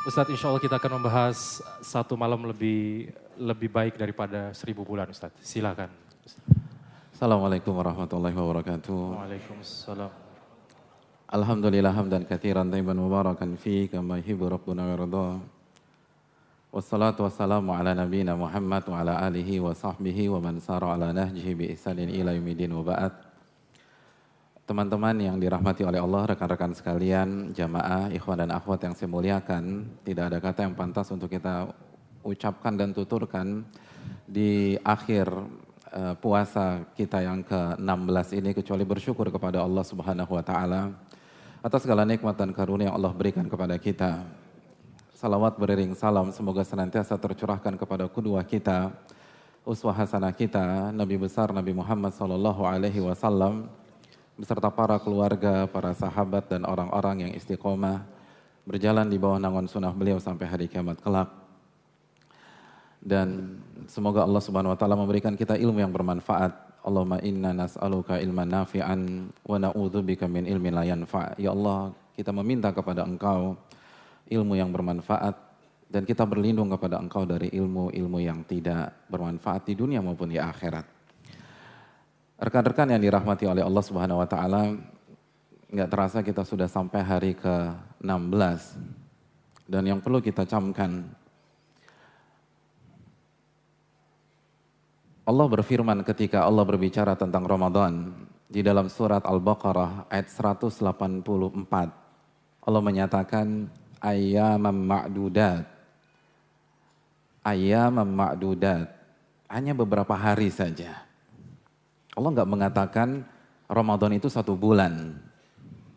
Ustadz, insya Allah kita akan membahas satu malam lebih baik daripada 1000 bulan, Ustadz. Silakan. Assalamualaikum warahmatullahi wabarakatuh. Waalaikumsalam. Alhamdulillah hamdan katsiran thayyiban mubarakan fi kama yuhibbu rabbuna wa yarda. Wassalatu wassalamu ala nabiyyina Muhammad wa ala alihi wa sahbihi wa man sara ala nahjihi bi ihsanin ila yaumil wa ba'd. Teman-teman yang dirahmati oleh Allah, rekan-rekan sekalian, jamaah, ikhwan dan akhwat yang saya muliakan, tidak ada kata yang pantas untuk kita ucapkan dan tuturkan di akhir puasa kita yang ke-16 ini kecuali bersyukur kepada Allah Subhanahu wa taala atas segala nikmat dan karunia yang Allah berikan kepada kita. Salawat beriring salam semoga senantiasa tercurahkan kepada kedua kita, uswah hasanah kita, Nabi besar Nabi Muhammad sallallahu alaihi wasallam beserta para keluarga, para sahabat dan orang-orang yang istiqomah berjalan di bawah naungan sunnah beliau sampai hari kiamat kelak. Dan semoga Allah Subhanahu wa taala memberikan kita ilmu yang bermanfaat. Allahumma inna nas'aluka ilman nafi'an wa na'udzubika min ilmin la yanfa'. Ya Allah, kita meminta kepada Engkau ilmu yang bermanfaat dan kita berlindung kepada Engkau dari ilmu-ilmu yang tidak bermanfaat di dunia maupun di akhirat. Rekan-rekan yang dirahmati oleh Allah Subhanahu wa taala, enggak terasa kita sudah sampai hari ke-16. Dan yang perlu kita camkan, Allah berfirman ketika Allah berbicara tentang Ramadan di dalam surat Al-Baqarah ayat 184. Allah menyatakan ayyaman ma'dudat. Ayyaman ma'dudat. Hanya beberapa hari saja. Allah nggak mengatakan Ramadan itu 1 bulan.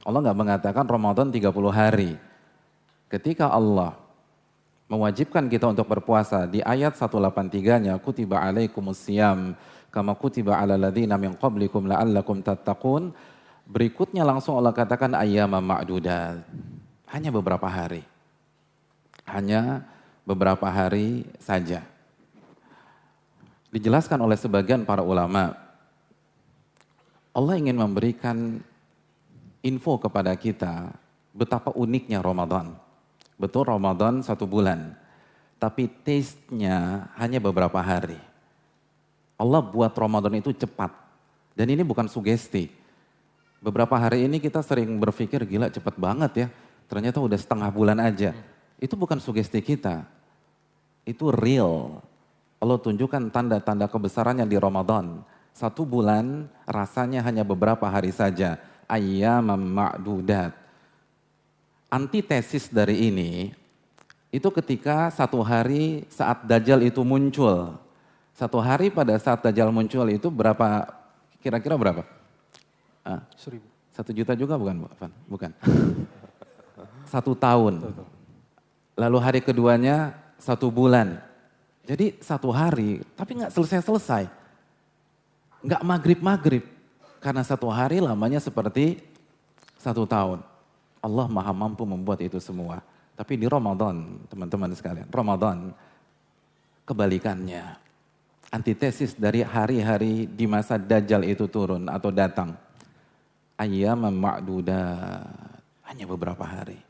Allah nggak mengatakan Ramadan 30 hari. Ketika Allah mewajibkan kita untuk berpuasa di ayat 183-nya, kutiba alaikumus siyam kama kutiba ala ladzina min qablikum la'allakum tattaqun. Berikutnya langsung Allah katakan ayyaman ma'dudat. Hanya beberapa hari. Hanya beberapa hari saja. Dijelaskan oleh sebagian para ulama, Allah ingin memberikan info kepada kita betapa uniknya Ramadan. Betul Ramadan 1 bulan, tapi taste-nya hanya beberapa hari. Allah buat Ramadan itu cepat, dan ini bukan sugesti. Beberapa hari ini kita sering berpikir gila cepat banget ya, ternyata udah setengah bulan aja. Itu bukan sugesti kita, itu real. Allah tunjukkan tanda-tanda kebesarannya di Ramadan. 1 bulan rasanya hanya beberapa hari saja. Ayyaman ma'dudat. Antitesis dari ini, itu ketika 1 hari saat Dajjal itu muncul. 1 hari pada saat Dajjal muncul itu berapa, kira-kira berapa? 1000. 1 juta juga bukan? Bukan. 1 tahun. Lalu hari keduanya 1 bulan. Jadi 1 hari, tapi nggak selesai-selesai. Nggak maghrib-maghrib, karena 1 hari lamanya seperti 1 tahun. Allah maha mampu membuat itu semua. Tapi di Ramadan, teman-teman sekalian, Ramadan kebalikannya. Antitesis dari hari-hari di masa Dajjal itu turun atau datang. Ayyaman ma'dudat, hanya beberapa hari.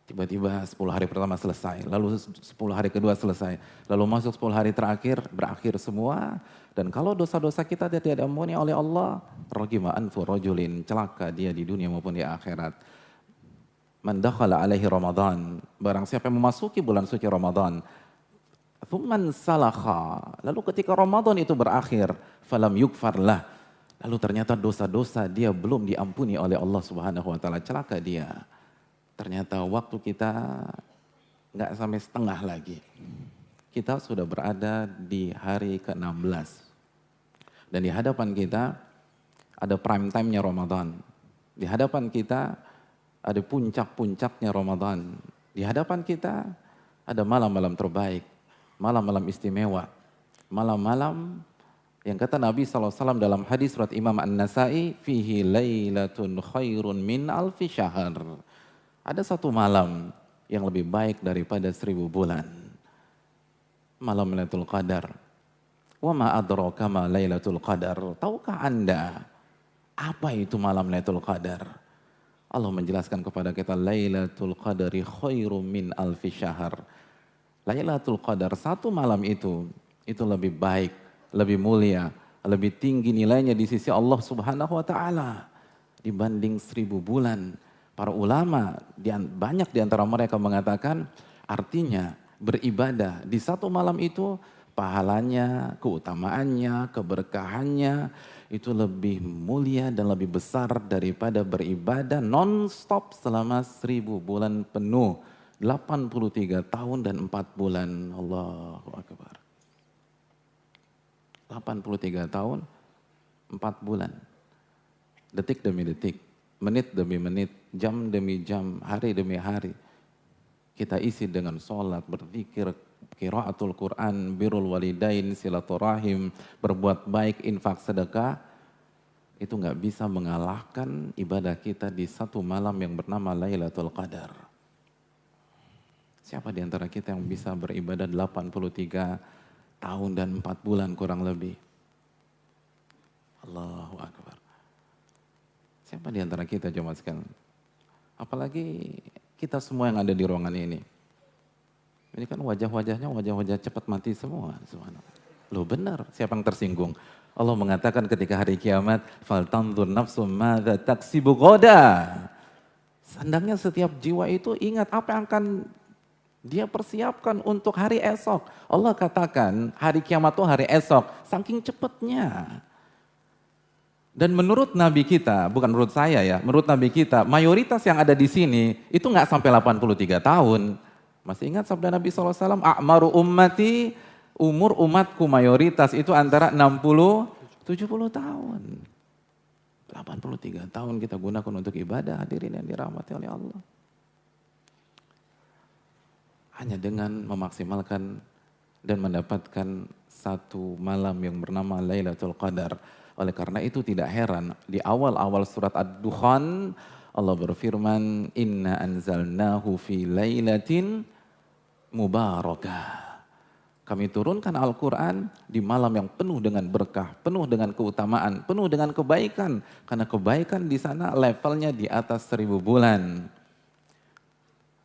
Tiba-tiba 10 hari pertama selesai, lalu 10 hari kedua selesai, lalu masuk 10 hari terakhir, berakhir semua. Dan kalau dosa-dosa kita tidak diampuni oleh Allah, ragima anfu rajulin, celaka dia di dunia maupun di akhirat. Man dakhala alaihi Ramadan, barang siapa yang memasuki bulan suci Ramadan, thumman salakha, lalu ketika Ramadan itu berakhir, falam yukfar lah, lalu ternyata dosa-dosa dia belum diampuni oleh Allah Subhanahu wa taala, celaka dia. Ternyata waktu kita nggak sampai setengah lagi. Kita sudah berada di hari ke-16. Dan di hadapan kita ada prime time-nya Ramadan. Di hadapan kita ada puncak-puncaknya Ramadan. Di hadapan kita ada malam-malam terbaik, malam-malam istimewa, malam-malam yang kata Nabi SAW dalam hadis surat Imam An-Nasai, fihi lailatun khairun min alfi syahr. Ada 1 malam yang lebih baik daripada 1000 bulan. Malam Lailatul Qadar. Wa ma adraka ma Lailatul Qadar. Tahukah Anda apa itu malam Lailatul Qadar? Allah menjelaskan kepada kita Lailatul Qadari khairum min alfi syahr. Lailatul Qadar, satu malam itu lebih baik, lebih mulia, lebih tinggi nilainya di sisi Allah Subhanahu wa taala dibanding 1000 bulan. Para ulama banyak di antara mereka mengatakan artinya beribadah di satu malam itu pahalanya, keutamaannya, keberkahannya itu lebih mulia dan lebih besar daripada beribadah non-stop selama 1000 bulan penuh. 83 tahun dan 4 bulan. Allahu Akbar. 83 tahun, 4 bulan. Detik demi detik, menit demi menit, jam demi jam, hari demi hari. Kita isi dengan sholat, berzikir, qiraatul Quran, birrul walidain, silaturahim, berbuat baik, infak, sedekah. Itu nggak bisa mengalahkan ibadah kita di satu malam yang bernama Lailatul Qadar. Siapa di antara kita yang bisa beribadah 83 tahun dan 4 bulan kurang lebih? Allahu Akbar. Siapa di antara kita jemaah sekalian? Apalagi kita semua yang ada di ruangan ini. Ini kan wajah-wajahnya wajah-wajah cepat mati semua. Loh benar, siapa yang tersinggung? Allah mengatakan ketika hari kiamat, faltanzur nafsum madza taksibu ghadan. Sandangnya setiap jiwa itu ingat apa yang akan dia persiapkan untuk hari esok. Allah katakan hari kiamat itu hari esok, saking cepatnya. Dan menurut Nabi kita, bukan menurut saya ya, menurut Nabi kita, mayoritas yang ada di sini itu nggak sampai 83 tahun. Masih ingat sabda Nabi SAW, a'maru ummati, umur umatku mayoritas itu antara 60-70 tahun. 83 tahun kita gunakan untuk ibadah, hadirin yang dirahmati oleh Allah. Hanya dengan memaksimalkan dan mendapatkan satu malam yang bernama Lailatul Qadar. Oleh karena itu tidak heran di awal-awal surat Ad-Dukhan Allah berfirman inna anzalnahu fi lailatin mubarakah. Kami turunkan Al-Quran di malam yang penuh dengan berkah, penuh dengan keutamaan, penuh dengan kebaikan. Karena kebaikan di sana levelnya di atas 1000 bulan.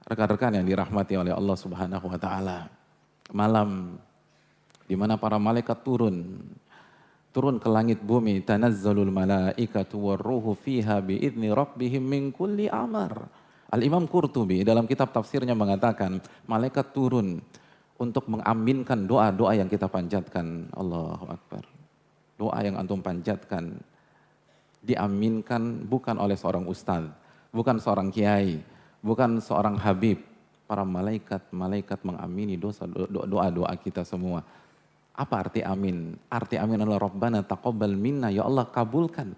Rekan-rekan yang dirahmati oleh Allah Subhanahu wa taala. Malam di mana para malaikat turun ke langit bumi, tanazzalul malaikatu warruhu fiha biidzni rabbihim min kulli amr. Al-Imam Qurtubi dalam kitab tafsirnya mengatakan, malaikat turun untuk mengaminkan doa-doa yang kita panjatkan. Allahu Akbar. Doa yang antum panjatkan diaminkan bukan oleh seorang ustaz, bukan seorang kiai, bukan seorang habib. Para malaikat mengamini doa-doa kita semua. Apa arti amin? Arti amin adalah Rabbana taqabbal minna, ya Allah kabulkan.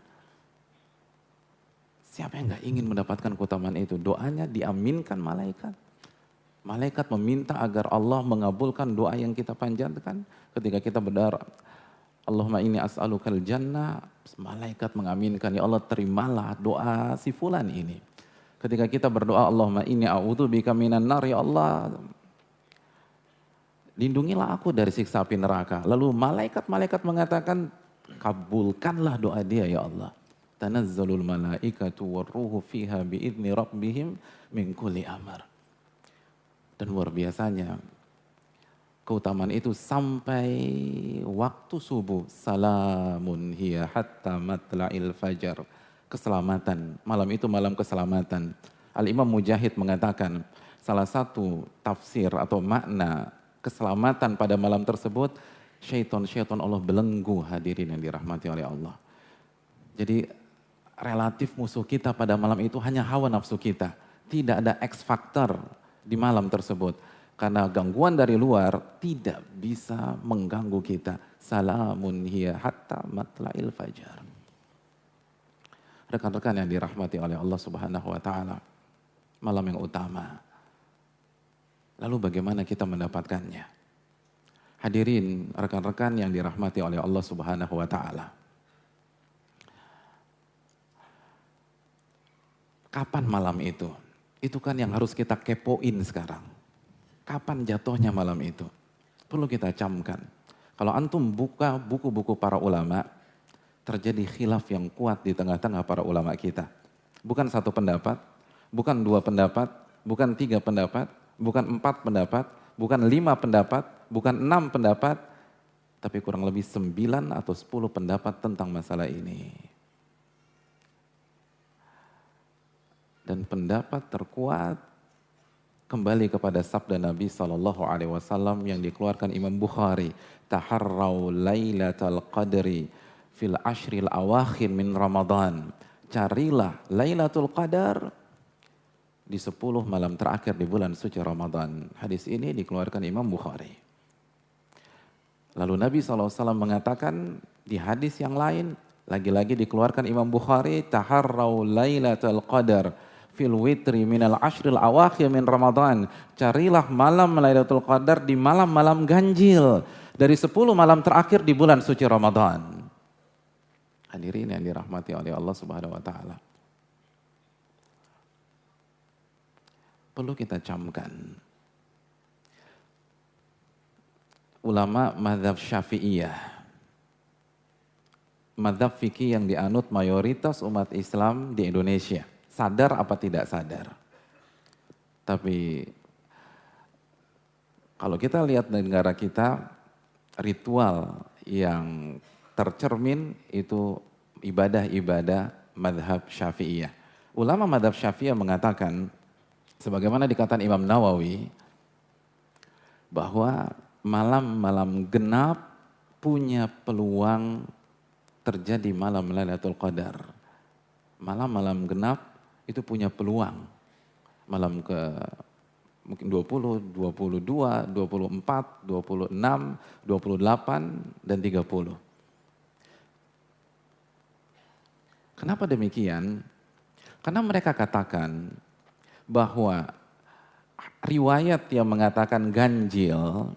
Siapa yang gak ingin mendapatkan keutamaan itu? Doanya diaminkan malaikat. Malaikat meminta agar Allah mengabulkan doa yang kita panjatkan. Ketika kita berdoa, Allahumma inni as'alukal jannah, malaikat mengaminkan, ya Allah terimalah doa si fulan ini. Ketika kita berdoa, Allahumma inni a'udzubika minan nar, ya Allah lindungilah aku dari siksa api neraka. Lalu malaikat-malaikat mengatakan, kabulkanlah doa dia ya Allah. Tanazzalul malaikatu warruhu fiha biidzni rabbihim min kulli amr. Dan luar biasanya, keutamaan itu sampai waktu subuh. Salamun hiya hatta matla'il fajar. Keselamatan, malam itu malam keselamatan. Al-Imam Mujahid mengatakan, salah satu tafsir atau makna keselamatan pada malam tersebut, syaitan Allah belenggu, hadirin yang dirahmati oleh Allah. Jadi relatif musuh kita pada malam itu hanya hawa nafsu kita. Tidak ada X factor di malam tersebut. Karena gangguan dari luar tidak bisa mengganggu kita. Salamun hiya hatta matla'il fajar. Rekan-rekan yang dirahmati oleh Allah Subhanahu wa taala. Malam yang utama. Lalu bagaimana kita mendapatkannya? Hadirin, rekan-rekan yang dirahmati oleh Allah Subhanahu wa taala. Kapan malam itu? Itu kan yang harus kita kepoin sekarang. Kapan jatuhnya malam itu? Perlu kita camkan. Kalau antum buka buku-buku para ulama, terjadi khilaf yang kuat di tengah-tengah para ulama kita. Bukan satu pendapat, bukan dua pendapat, bukan tiga pendapat, bukan empat pendapat, bukan lima pendapat, bukan enam pendapat, tapi kurang lebih 9 atau 10 pendapat tentang masalah ini. Dan pendapat terkuat kembali kepada sabda Nabi SAW yang dikeluarkan Imam Bukhari. Taharrau lailatul qadri fil ashril awakhir min Ramadan. Carilah Lailatul Qadar di 10 malam terakhir di bulan suci Ramadan. Hadis ini dikeluarkan Imam Bukhari. Lalu Nabi SAW mengatakan di hadis yang lain, lagi-lagi dikeluarkan Imam Bukhari, taharrau lailatul qadar fil witri minal ashril awakhir min Ramadan. Carilah malam Lailatul Qadar di malam-malam ganjil dari 10 malam terakhir di bulan suci Ramadan. Hadirin yang dirahmati oleh Allah Subhanahu wa taala. Perlu kita camkan. Ulama mazhab Syafi'iyah, mazhab fikih yang dianut mayoritas umat Islam di Indonesia, sadar apa tidak sadar. Tapi kalau kita lihat di negara kita, ritual yang tercermin itu ibadah-ibadah mazhab Syafi'iyah. Ulama mazhab Syafi'iyah mengatakan, sebagaimana dikatakan Imam Nawawi, bahwa malam-malam genap punya peluang terjadi malam Lailatul Qadar. Malam-malam genap itu punya peluang. Malam ke mungkin 20, 22, 24, 26, 28, dan 30. Kenapa demikian? Karena mereka katakan bahwa riwayat yang mengatakan ganjil,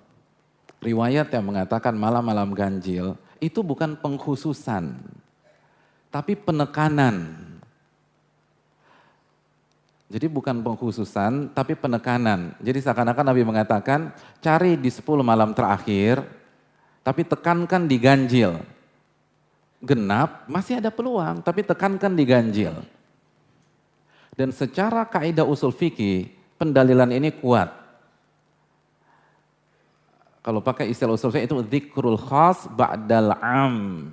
riwayat yang mengatakan malam-malam ganjil, itu bukan pengkhususan, tapi penekanan. Jadi bukan pengkhususan, tapi penekanan. Jadi seakan-akan Nabi mengatakan, cari di 10 malam terakhir, tapi tekankan di ganjil. Genap masih ada peluang, tapi tekankan di ganjil. Dan secara kaidah usul fikih, pendalilan ini kuat. Kalau pakai istilah usul fikih itu dzikrul khas ba'dal am.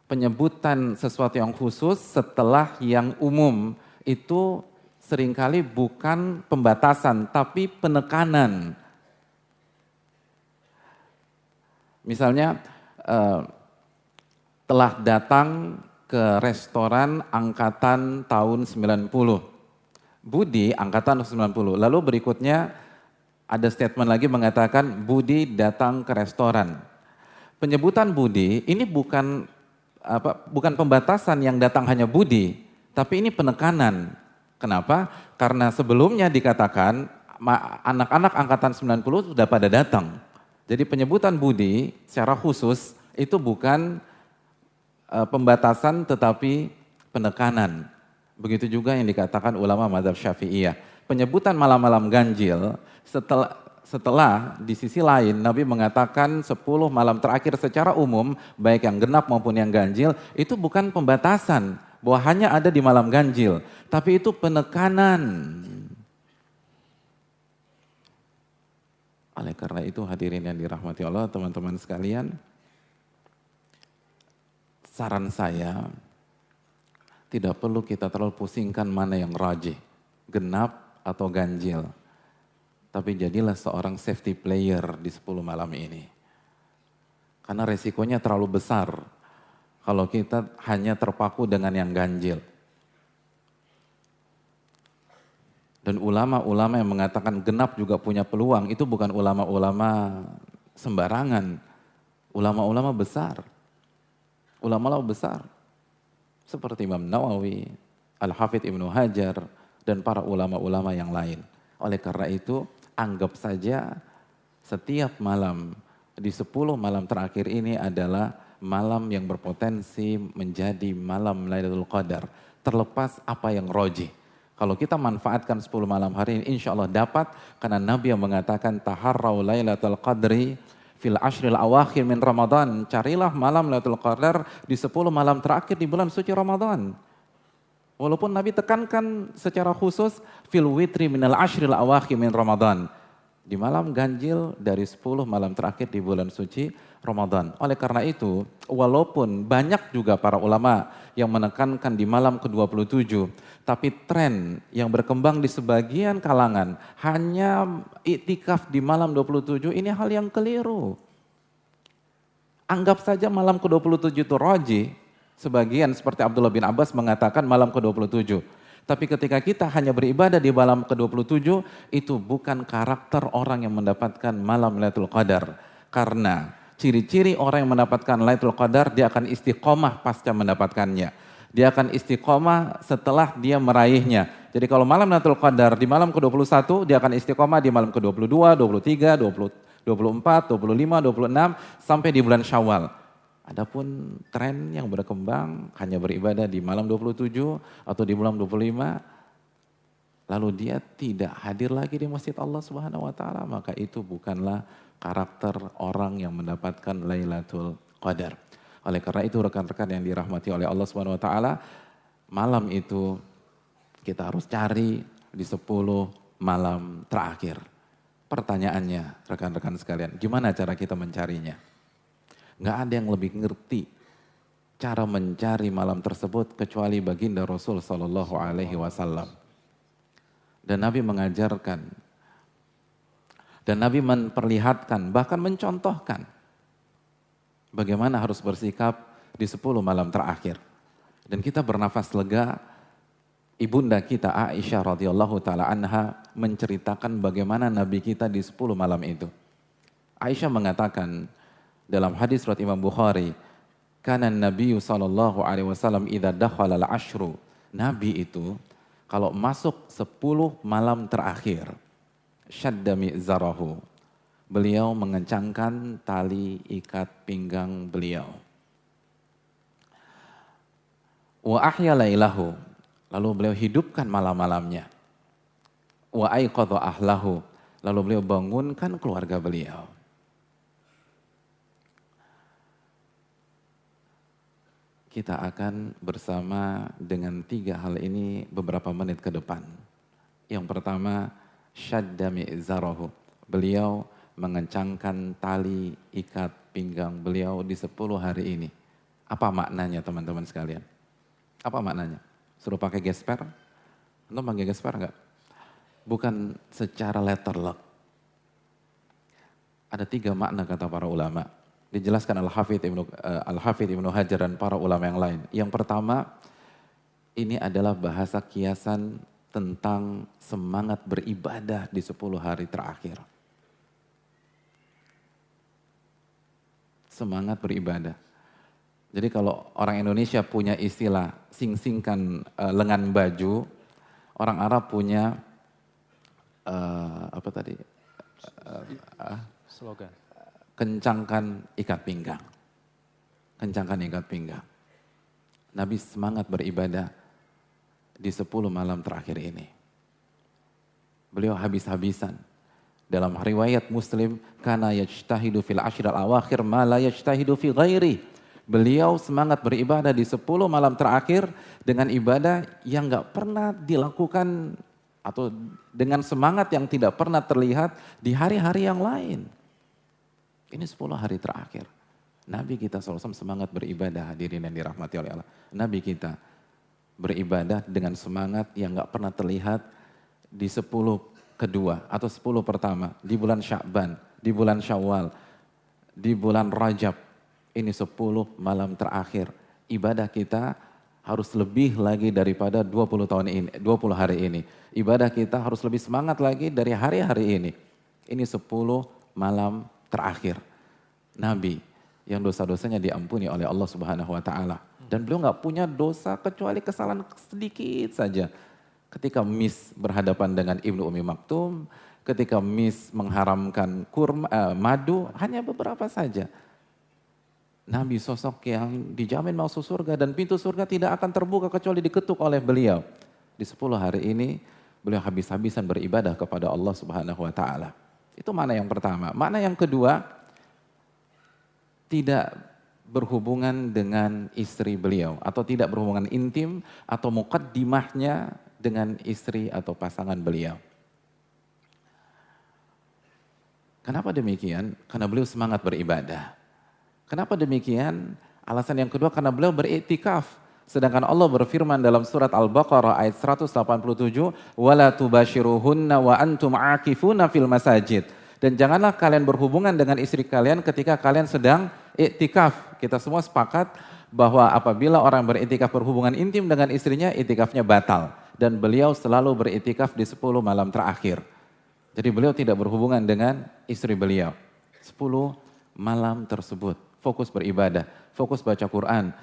Penyebutan sesuatu yang khusus setelah yang umum itu seringkali bukan pembatasan, tapi penekanan. Misalnya, telah datang ke restoran angkatan tahun 90. Budi angkatan 90. Lalu berikutnya ada statement lagi mengatakan Budi datang ke restoran. Penyebutan Budi ini bukan pembatasan yang datang hanya Budi, tapi ini penekanan. Kenapa? Karena sebelumnya dikatakan anak-anak angkatan 90 sudah pada datang. Jadi penyebutan Budi secara khusus itu bukan pembatasan tetapi penekanan. Begitu juga yang dikatakan ulama mazhab Syafi'iyah. Penyebutan malam-malam ganjil setelah di sisi lain Nabi mengatakan 10 malam terakhir secara umum, baik yang genap maupun yang ganjil, itu bukan pembatasan bahwa hanya ada di malam ganjil, tapi itu penekanan. Oleh karena itu hadirin yang dirahmati Allah, teman-teman sekalian, saran saya, tidak perlu kita terlalu pusingkan mana yang rajih, genap atau ganjil. Tapi jadilah seorang safety player di 10 malam ini. Karena resikonya terlalu besar kalau kita hanya terpaku dengan yang ganjil. Dan ulama-ulama yang mengatakan genap juga punya peluang, itu bukan ulama-ulama sembarangan. Ulama-ulama besar. Ulama-ulama besar seperti Imam Nawawi, Al-Hafidh Ibnu Hajar, dan para ulama-ulama yang lain. Oleh karena itu, anggap saja setiap malam di 10 malam terakhir ini adalah malam yang berpotensi menjadi malam Lailatul Qadar. Terlepas apa yang rojih. Kalau kita manfaatkan 10 malam hari ini, insya Allah dapat. Karena Nabi yang mengatakan, taharrau Lailatul Qadri fil ashril awakhir min Ramadan. Carilah malam Lailatul Qadar di 10 malam terakhir di bulan suci Ramadan. Walaupun Nabi tekankan secara khusus fil witri minal ashril awakhir min Ramadan. Di malam ganjil dari 10 malam terakhir di bulan suci Ramadan. Oleh karena itu, walaupun banyak juga para ulama yang menekankan di malam ke-27, tapi tren yang berkembang di sebagian kalangan hanya iktikaf di malam 27 ini hal yang keliru. Anggap saja malam ke-27 itu roji. Sebagian seperti Abdullah bin Abbas mengatakan malam ke-27. Tapi ketika kita hanya beribadah di malam ke-27, itu bukan karakter orang yang mendapatkan malam Lailatul Qadar. Karena ciri-ciri orang yang mendapatkan Lailatul Qadar, dia akan istiqomah pasca mendapatkannya. Dia akan istiqomah setelah dia meraihnya. Jadi kalau malam Lailatul Qadar di malam ke-21, dia akan istiqomah di malam ke-22, 23, 24, 25, 26, sampai di bulan Syawal. Adapun tren yang berkembang hanya beribadah di malam 27 atau di malam 25, lalu dia tidak hadir lagi di masjid Allah Subhanahu wa taala, maka itu bukanlah karakter orang yang mendapatkan Lailatul Qadar. Oleh karena itu rekan-rekan yang dirahmati oleh Allah Subhanahu wa taala, malam itu kita harus cari di 10 malam terakhir. Pertanyaannya rekan-rekan sekalian, gimana cara kita mencarinya? Nggak ada yang lebih ngerti cara mencari malam tersebut kecuali baginda Rasul Sallallahu Alaihi Wasallam. Dan Nabi mengajarkan, dan Nabi memperlihatkan, bahkan mencontohkan bagaimana harus bersikap di 10 malam terakhir. Dan kita bernafas lega, ibunda kita Aisyah radhiyallahu taala anha menceritakan bagaimana Nabi kita di 10 malam itu. Aisyah mengatakan, dalam hadis riwayat Imam Bukhari, kana Nabi sallallahu alaihi wasallam idza dakhala al-ashru. Nabi itu kalau masuk 10 malam terakhir, syadda mi'zarahu. Beliau mengencangkan tali ikat pinggang beliau. Wa ahya lailahu. Lalu beliau hidupkan malam-malamnya. Wa aiqadha ahlahu. Lalu beliau bangunkan keluarga beliau. Kita akan bersama dengan 3 hal ini beberapa menit ke depan. Yang pertama, syadda mi'zarahu. Beliau mengencangkan tali ikat pinggang beliau di 10 hari ini. Apa maknanya teman-teman sekalian? Apa maknanya? Suruh pakai gesper? Anda pakai gesper enggak? Bukan secara letter luck. Ada 3 makna kata para ulama. Dijelaskan Al-Hafidh Ibnu Hajar dan para ulama yang lain. Yang pertama, ini adalah bahasa kiasan tentang semangat beribadah di 10 hari terakhir. Semangat beribadah. Jadi kalau orang Indonesia punya istilah sing-singkan lengan baju, orang Arab punya slogan. Kencangkan ikat pinggang. Kencangkan ikat pinggang. Nabi semangat beribadah di 10 malam terakhir ini. Beliau habis-habisan. Dalam riwayat Muslim, kana yajtahidu fil ashril awakhir ma la yajtahidu fi ghairi. Beliau semangat beribadah di 10 malam terakhir dengan ibadah yang gak pernah dilakukan atau dengan semangat yang tidak pernah terlihat di hari-hari yang lain. Ini 10 hari terakhir. Nabi kita SAW semangat beribadah, hadirin yang dirahmati oleh Allah. Nabi kita beribadah dengan semangat yang gak pernah terlihat di 10 kedua atau 10 pertama. Di bulan Sya'ban, di bulan Syawal, di bulan Rajab. Ini 10 malam terakhir. Ibadah kita harus lebih lagi daripada 20 hari ini. Ibadah kita harus lebih semangat lagi dari hari-hari ini. Ini 10 malam terakhir. Nabi yang dosa-dosanya diampuni oleh Allah Subhanahu wa taala. Dan beliau gak punya dosa kecuali kesalahan sedikit saja. Ketika miss berhadapan dengan Ibnu Ummi Maktum, ketika miss mengharamkan madu, hanya beberapa saja. Nabi sosok yang dijamin masuk surga dan pintu surga tidak akan terbuka kecuali diketuk oleh beliau. Di 10 hari ini beliau habis-habisan beribadah kepada Allah Subhanahu wa taala. Itu makna yang pertama. Makna yang kedua, tidak berhubungan dengan istri beliau atau tidak berhubungan intim atau muqaddimahnya dengan istri atau pasangan beliau. Kenapa demikian? Karena beliau semangat beribadah. Kenapa demikian? Alasan yang kedua karena beliau beriktikaf. Sedangkan Allah berfirman dalam surat Al-Baqarah ayat 187, "Wala tubashiruhunna wa antum aakifuna fil masajid." Dan janganlah kalian berhubungan dengan istri kalian ketika kalian sedang iktikaf. Kita semua sepakat bahwa apabila orang beriktikaf berhubungan intim dengan istrinya, iktikafnya batal. Dan beliau selalu beriktikaf di 10 malam terakhir. Jadi beliau tidak berhubungan dengan istri beliau. 10 malam tersebut fokus beribadah, fokus baca Quran,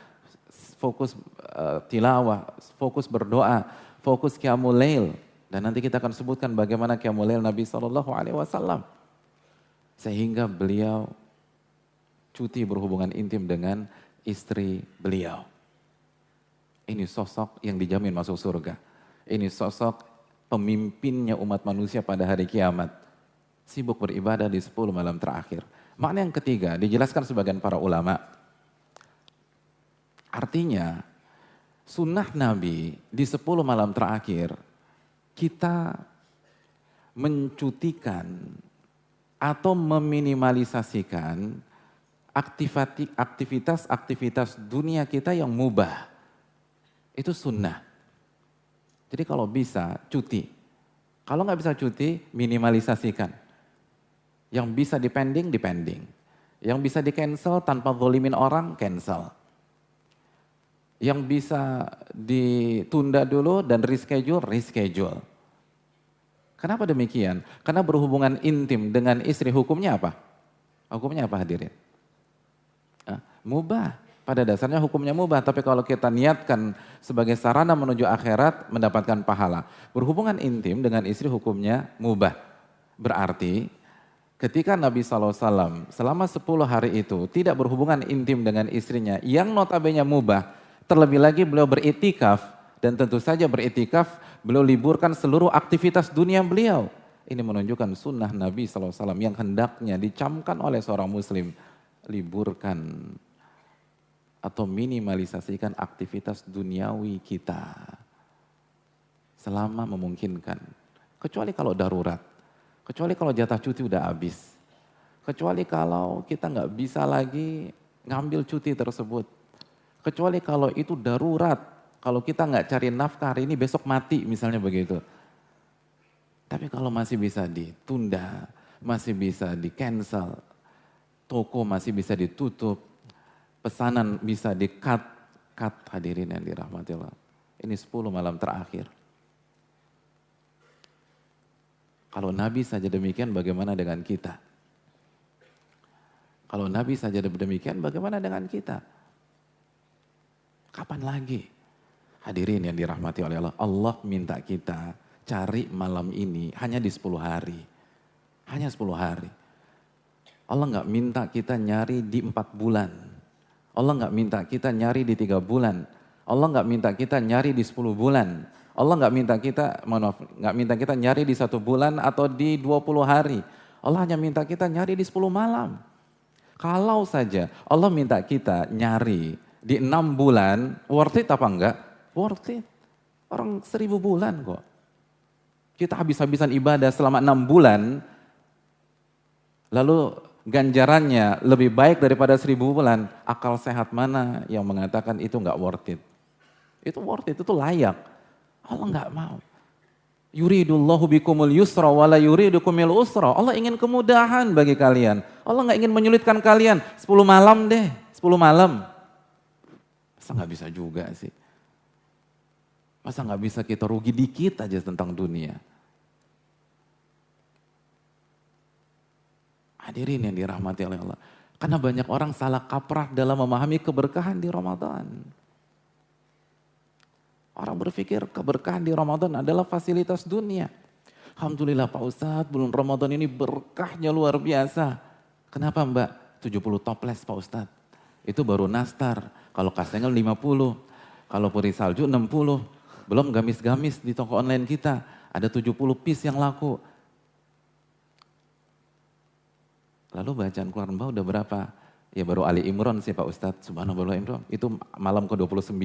fokus tilawah, fokus berdoa, fokus qiyamul lail. Dan nanti kita akan sebutkan bagaimana qiyamul lail Nabi SAW. Sehingga beliau cuti berhubungan intim dengan istri beliau. Ini sosok yang dijamin masuk surga. Ini sosok pemimpinnya umat manusia pada hari kiamat. Sibuk beribadah di 10 malam terakhir. Makna yang ketiga dijelaskan sebagian para ulama. Artinya sunnah Nabi di 10 malam terakhir kita mencutikan atau meminimalisasikan aktivitas-aktivitas dunia kita yang mubah. Itu sunnah. Jadi kalau bisa cuti. Kalau nggak bisa cuti, minimalisasikan. Yang bisa dipending, dipending. Yang bisa di cancel tanpa zolimin orang, cancel. Yang bisa ditunda dulu dan reschedule, reschedule. Kenapa demikian? Karena berhubungan intim dengan istri hukumnya apa? Hukumnya apa hadirin? Mubah. Pada dasarnya hukumnya mubah, tapi kalau kita niatkan sebagai sarana menuju akhirat, mendapatkan pahala. Berhubungan intim dengan istri hukumnya mubah. Berarti ketika Nabi SAW selama 10 hari itu tidak berhubungan intim dengan istrinya, yang notabene mubah, terlebih lagi beliau beriktikaf, dan tentu saja beriktikaf, beliau liburkan seluruh aktivitas dunia beliau. Ini menunjukkan sunnah Nabi SAW yang hendaknya dicamkan oleh seorang muslim. Liburkan atau minimalisasikan aktivitas duniawi kita selama memungkinkan. Kecuali kalau darurat, kecuali kalau jatah cuti udah habis, kecuali kalau kita nggak bisa lagi ngambil cuti tersebut, kecuali kalau itu darurat, kalau kita nggak cari nafkah hari ini besok mati misalnya begitu. Tapi kalau masih bisa ditunda, masih bisa di cancel, toko masih bisa ditutup, pesanan bisa di-cut hadirin yang dirahmati Allah. Ini 10 malam terakhir. Kalau Nabi saja demikian, bagaimana dengan kita? Kalau Nabi saja demikian, bagaimana dengan kita? Kapan lagi? Hadirin yang dirahmati oleh Allah, Allah minta kita cari malam ini hanya di 10 hari. Hanya 10 hari. Allah nggak minta kita nyari di 4 bulan. Allah nggak minta kita nyari di 3 bulan. Allah nggak minta kita nyari di 10 bulan. Allah nggak minta kita nyari di 1 bulan atau di 20 hari. Allah hanya minta kita nyari di 10 malam. Kalau saja Allah minta kita nyari di 6 bulan, worth it apa enggak? Worth it. Orang 1000 bulan kok. Kita habis-habisan ibadah selama 6 bulan, lalu ganjarannya lebih baik daripada 1000 bulan. Akal sehat mana yang mengatakan itu enggak worth it? Itu worth it, itu layak. Allah enggak mau. Yuridullahu bikumul yusra wala yuridukumul usra. Allah ingin kemudahan bagi kalian. Allah enggak ingin menyulitkan kalian. 10 malam deh, 10 malam. Masa enggak bisa juga sih? Masa enggak bisa kita rugi dikit aja tentang dunia? Hadirin yang dirahmati oleh Allah. Karena banyak orang salah kaprah dalam memahami keberkahan di Ramadan. Orang berpikir keberkahan di Ramadan adalah fasilitas dunia. Alhamdulillah Pak Ustadz, bulan Ramadan ini berkahnya luar biasa. Kenapa Mbak? 70 toples Pak Ustadz. Itu baru nastar. Kalau kastengel 50. Kalau puri salju 60. Belum gamis-gamis di toko online kita. Ada 70 piece yang laku. Lalu bacaan Quran Mbak udah berapa? Ya baru Ali Imran sih Pak Ustadz, subhanallah Imran. Itu malam ke-29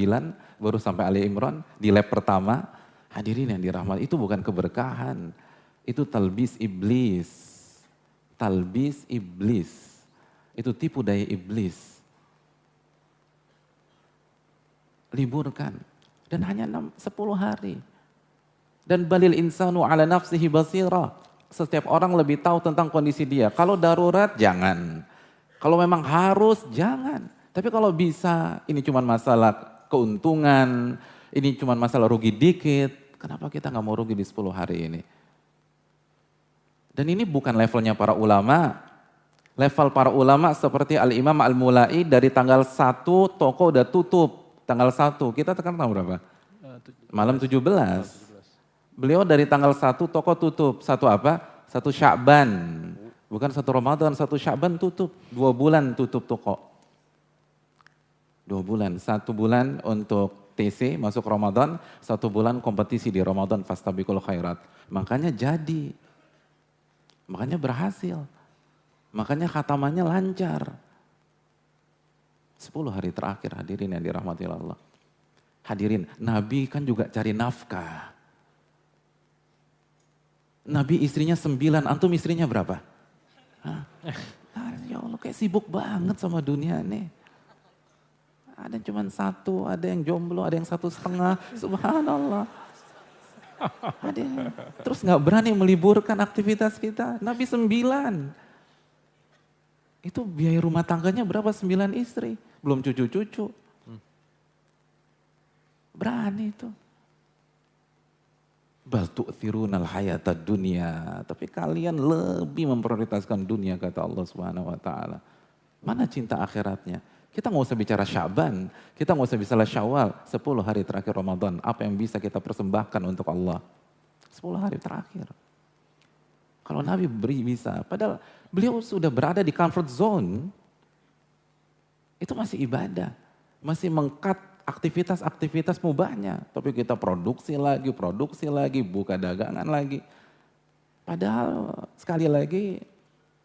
baru sampai Ali Imran di lap pertama. Hadirin yang dirahmati, itu bukan keberkahan. Itu talbis iblis. Talbis iblis. Itu tipu daya iblis. Liburkan. Dan hanya 10 hari. Dan balil insanu ala nafsihi basira. Setiap orang lebih tahu tentang kondisi dia. Kalau darurat, jangan. Kalau memang harus, jangan. Tapi kalau bisa, ini cuma masalah keuntungan, ini cuma masalah rugi dikit. Kenapa kita nggak mau rugi di 10 hari ini? Dan ini bukan levelnya para ulama. Level para ulama seperti Al-Imam Al-Mulai dari tanggal 1 toko udah tutup. Tanggal 1, kita tekan tanggal berapa? Malam 17. Beliau dari tanggal 1 toko tutup. 1 apa? 1 Sya'ban. Bukan 1 Ramadan, 1 Sya'ban tutup. 2 bulan tutup toko. 2 bulan. 1 bulan untuk TC masuk Ramadan. 1 bulan kompetisi di Ramadan. Fastabiqul khairat. Makanya jadi. Makanya berhasil. Makanya khatamannya lancar. 10 hari terakhir hadirin yang dirahmati Allah. Hadirin, Nabi kan juga cari nafkah. Nabi istrinya 9, antum istrinya berapa? Ya Allah kayak sibuk banget sama dunia nih. Ada cuma 1, ada yang jomblo, ada yang 1,5, subhanallah. Terus gak berani meliburkan aktivitas kita. Nabi 9. Itu biaya rumah tangganya berapa? 9 istri. Belum cucu-cucu. Berani itu. Bal tu'thirunal hayatad dunya. Tapi kalian lebih memprioritaskan dunia kata Allah Subhanahu wa taala. Mana cinta akhiratnya? Kita nggak usah bicara Sya'ban, kita nggak usah bicara Syawal, 10 hari terakhir Ramadan. Apa yang bisa kita persembahkan untuk Allah? 10 hari terakhir. Kalau Nabi beri bisa, padahal beliau sudah berada di comfort zone. Itu masih ibadah, masih mengkat aktivitas-aktivitas mubahnya. Tapi kita produksi lagi, buka dagangan lagi. Padahal sekali lagi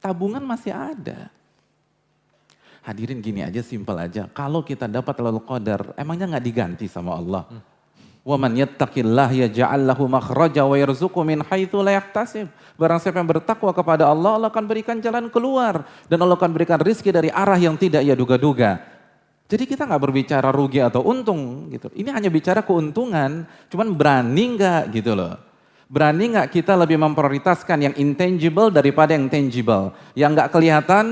tabungan masih ada. Hadirin gini aja, simpel aja. Kalau kita dapat Lailatul Qadar, emangnya nggak diganti sama Allah? Wa man yattaqillah yaj'al lahu makhraja wa yarzuqhu min haitsu la yahtasib. Barang siapa yang bertakwa kepada Allah, Allah akan berikan jalan keluar dan Allah akan berikan rizki dari arah yang tidak ia duga-duga. Jadi kita nggak berbicara rugi atau untung gitu. Ini hanya bicara keuntungan, cuman berani nggak gitu loh. Berani nggak kita lebih memprioritaskan yang intangible daripada yang tangible. Yang nggak kelihatan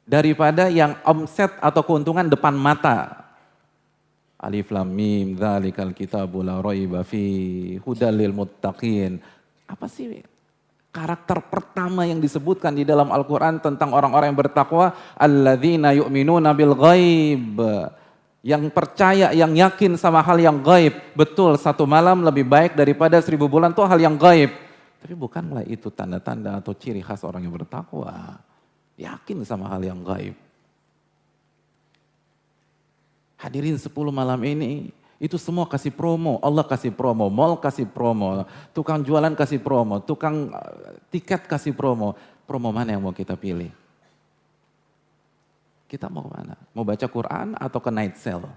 daripada yang omset atau keuntungan depan mata. Alif lam mim dzalikal kitabu la raiba fi hudal lil muttaqin. Apa sih karakter pertama yang disebutkan di dalam Al-Quran tentang orang-orang yang bertakwa? Alladzina yu'minuna bil ghaib. Yang percaya, yang yakin sama hal yang gaib. Betul, 1 malam lebih baik daripada 1000 bulan itu hal yang gaib. Tapi bukanlah itu tanda-tanda atau ciri khas orang yang bertakwa. Yakin sama hal yang gaib. Hadirin 10 malam ini, itu semua kasih promo, Allah kasih promo, mall kasih promo, tukang jualan kasih promo, tukang tiket kasih promo. Promo mana yang mau kita pilih? Kita mau mana? Mau baca Quran atau ke night sale?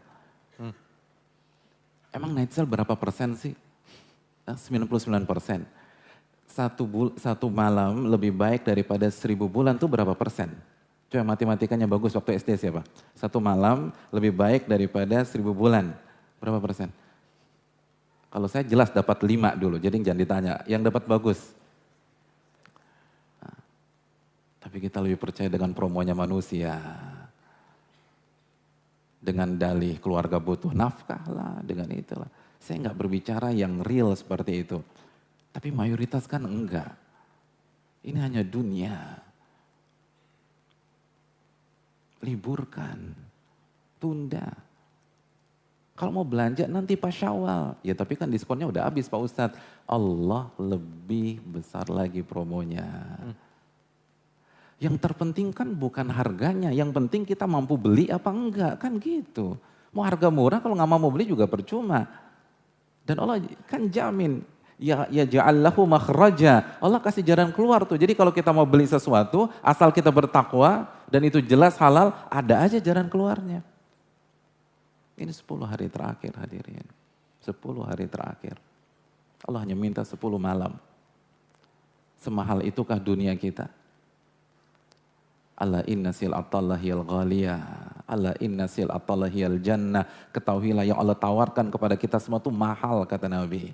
Emang night sale berapa persen sih? 99%. Satu malam lebih baik daripada 1000 bulan tuh berapa persen? Coba matematikanya bagus waktu SD siapa? 1 malam lebih baik daripada 1000 bulan. Berapa persen? Kalau saya jelas dapat 5 dulu, jadi jangan ditanya. Yang dapat bagus. Nah, tapi kita lebih percaya dengan promonya manusia. Dengan dalih keluarga butuh nafkah lah, dengan itulah. Saya nggak berbicara yang real seperti itu. Tapi mayoritas kan enggak. Ini hanya dunia. Liburkan, tunda. Kalau mau belanja nanti pas Syawal. Ya tapi kan diskonnya udah habis Pak Ustadz. Allah lebih besar lagi promonya. Yang terpenting kan bukan harganya. Yang penting kita mampu beli apa enggak. Kan gitu. Mau harga murah kalau nggak mau beli juga percuma. Dan Allah kan jamin. Ya ja'allahu makhraja. Allah kasih jalan keluar tuh. Jadi kalau kita mau beli sesuatu, asal kita bertakwa dan itu jelas halal, ada aja jalan keluarnya. Ini 10 hari terakhir hadirin. 10 hari terakhir. Allah hanya minta 10 malam. Semahal itukah dunia kita? Ala inna sil'atallahiyal ghaliyah. Ala inna sil'atallahiyal jannah. Ketahuilah yang Allah tawarkan kepada kita semua itu mahal, kata Nabi.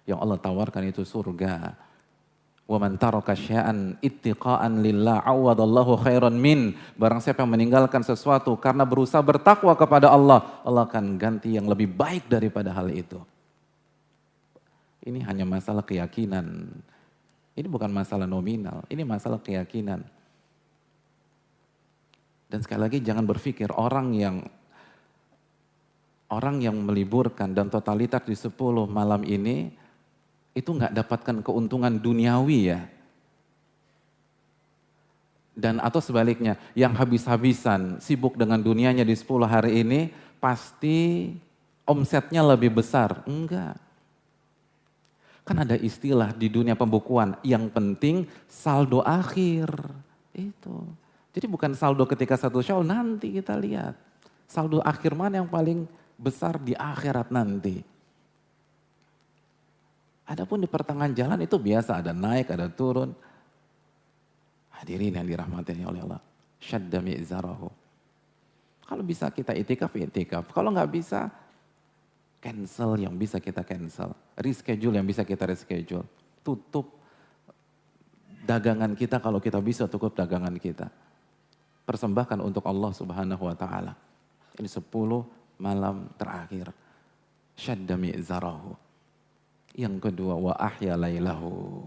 Yang Allah tawarkan itu surga. Wa man taraka syai'an ittiqa'an lillah awadallahu khairan min. Barang siapa yang meninggalkan sesuatu karena berusaha bertakwa kepada Allah, Allah akan ganti yang lebih baik daripada hal itu. Ini hanya masalah keyakinan. Ini bukan masalah nominal, ini masalah keyakinan. Dan sekali lagi jangan berpikir orang yang meliburkan dan totalitas di 10 malam ini itu nggak dapatkan keuntungan duniawi ya. Dan atau sebaliknya, yang habis-habisan sibuk dengan dunianya di 10 hari ini pasti omsetnya lebih besar. Enggak. Kan ada istilah di dunia pembukuan, yang penting saldo akhir. Itu. Jadi bukan saldo ketika 1 Syawal, nanti kita lihat. Saldo akhir mana yang paling besar di akhirat nanti. Adapun di pertengahan jalan itu biasa, ada naik, ada turun. Hadirin yang dirahmati oleh Allah. Syadda mi'zarahu. Kalau bisa kita itikaf, itikaf. Kalau nggak bisa, cancel yang bisa kita cancel. Reschedule yang bisa kita reschedule. Tutup dagangan kita kalau kita bisa tutup dagangan kita. Persembahkan untuk Allah Subhanahu wa taala. Ini 10 malam terakhir. Syadda mi'zarahu. Yang kedua, wa ahya lailahu.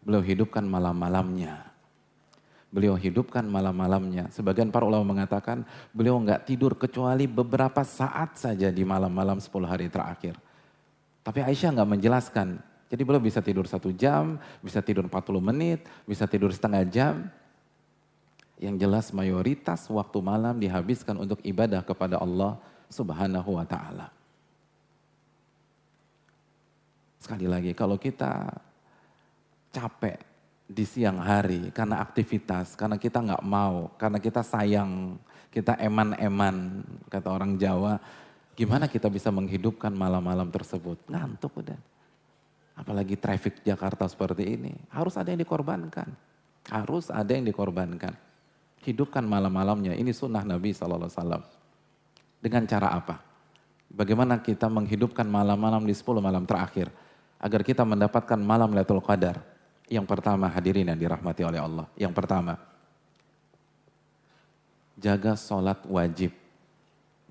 Beliau hidupkan malam-malamnya. Beliau hidupkan malam-malamnya. Sebagian para ulama mengatakan beliau enggak tidur kecuali beberapa saat saja di malam-malam 10 hari terakhir. Tapi Aisyah enggak menjelaskan. Jadi beliau bisa tidur 1 jam, bisa tidur 40 menit, bisa tidur setengah jam. Yang jelas mayoritas waktu malam dihabiskan untuk ibadah kepada Allah Subhanahu wa taala. Sekali lagi, kalau kita capek di siang hari karena aktivitas, karena kita nggak mau, karena kita sayang, kita eman-eman, kata orang Jawa, gimana kita bisa menghidupkan malam-malam tersebut? Ngantuk udah. Apalagi traffic Jakarta seperti ini, harus ada yang dikorbankan. Harus ada yang dikorbankan. Hidupkan malam-malamnya, ini sunnah Nabi SAW. Dengan cara apa? Bagaimana kita menghidupkan malam-malam di 10 malam terakhir? Agar kita mendapatkan malam Lailatul Qadar. Yang pertama, hadirin yang dirahmati oleh Allah. Yang pertama, jaga sholat wajib.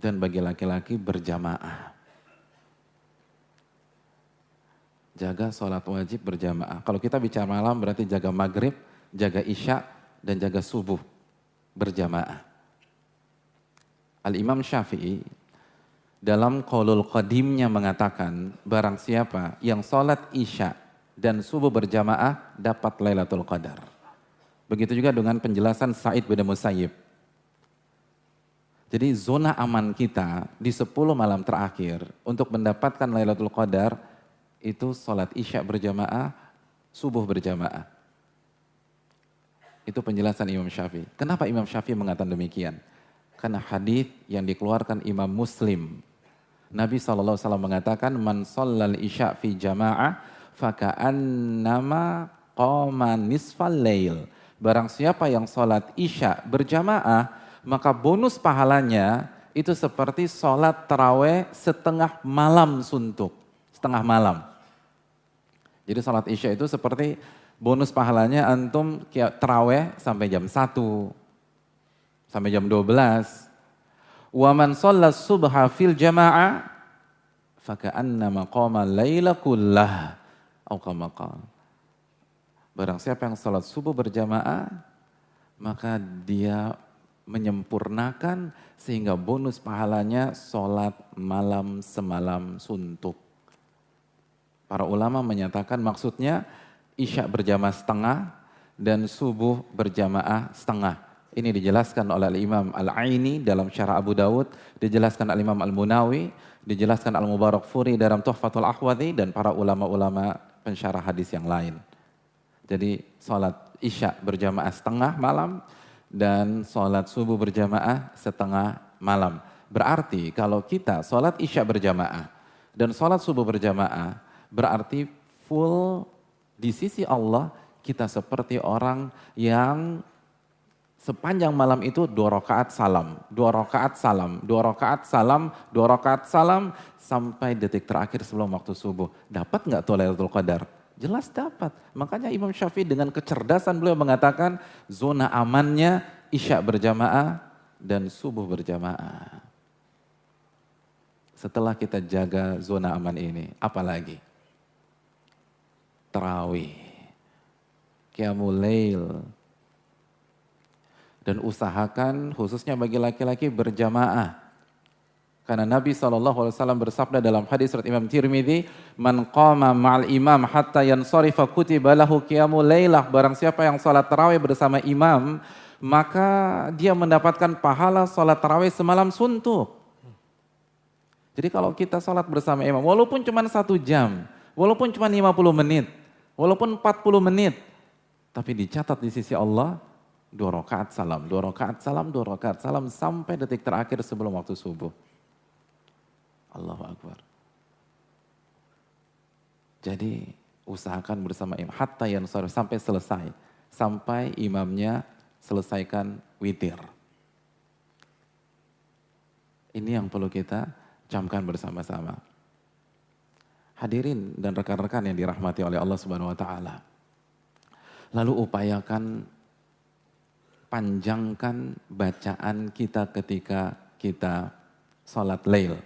Dan bagi laki-laki berjamaah. Jaga sholat wajib berjamaah. Kalau kita bicara malam berarti jaga maghrib, jaga isya, dan jaga subuh berjamaah. Al-Imam Syafi'i dalam Qaulul Qadimnya mengatakan, barang siapa yang sholat isya dan subuh berjamaah dapat Lailatul Qadar. Begitu juga dengan penjelasan Sa'id bin Musayyib. Jadi zona aman kita di 10 malam terakhir untuk mendapatkan Lailatul Qadar itu sholat isya berjamaah, subuh berjamaah. Itu penjelasan Imam Syafi'i. Kenapa Imam Syafi'i mengatakan demikian? Karena hadis yang dikeluarkan Imam Muslim. Nabi SAW mengatakan, man shallal isya fi jama'ah faka'annama qama nisfal lail. Barang siapa yang sholat isya berjamaah, maka bonus pahalanya itu seperti sholat taraweh setengah malam suntuk. Setengah malam. Jadi sholat isya itu seperti bonus pahalanya antum taraweh sampai jam 1. Sampai jam 12. Wa man shalla subha fil jama'ah faka'annama qama laila kullah au kama qala. Barang siapa yang salat subuh berjamaah, maka dia menyempurnakan sehingga bonus pahalanya salat malam semalam suntuk. Para ulama menyatakan maksudnya isya berjamaah setengah dan subuh berjamaah setengah. Ini dijelaskan oleh Imam Al-Aini dalam Syarah Abu Dawud, dijelaskan oleh Imam Al-Munawi, dijelaskan Al-Mubarakfuri dalam Tuhfatul Ahwadhi, dan para ulama-ulama pensyarah hadis yang lain. Jadi sholat isya berjamaah setengah malam dan sholat subuh berjamaah setengah malam. Berarti kalau kita sholat isya berjamaah dan sholat subuh berjamaah, berarti full di sisi Allah kita seperti orang yang sepanjang malam itu 2 rakaat salam, 2 rakaat salam, 2 rakaat salam, 2 rakaat salam sampai detik terakhir sebelum waktu subuh. Dapat nggak tuh Lailatul Qadar? Jelas dapat. Makanya Imam Syafi'i dengan kecerdasan beliau mengatakan zona amannya isya berjamaah dan subuh berjamaah. Setelah kita jaga zona aman ini, apalagi? Tarawih, Qiyamul Lail. Dan usahakan khususnya bagi laki-laki berjamaah. Karena Nabi SAW bersabda dalam hadis riwayat Imam Tirmidzi, "Man qama ma'al imam hatta yansarifa kutiba lahu qiyamul lailah." Barang siapa yang salat tarawih bersama imam, maka dia mendapatkan pahala salat tarawih semalam suntuk. Jadi kalau kita salat bersama imam, walaupun cuma 1 jam, walaupun cuma 50 menit, walaupun 40 menit, tapi dicatat di sisi Allah 2 rakaat salam, 2 rakaat salam, 2 rakaat salam sampai detik terakhir sebelum waktu subuh. Allahu Akbar. Jadi usahakan bersama imam hatta yansarif sampai selesai, sampai imamnya selesaikan witir. Ini yang perlu kita camkan bersama-sama. Hadirin dan rekan-rekan yang dirahmati oleh Allah Subhanahu wa taala. Lalu upayakan panjangkan bacaan kita ketika kita sholat lail.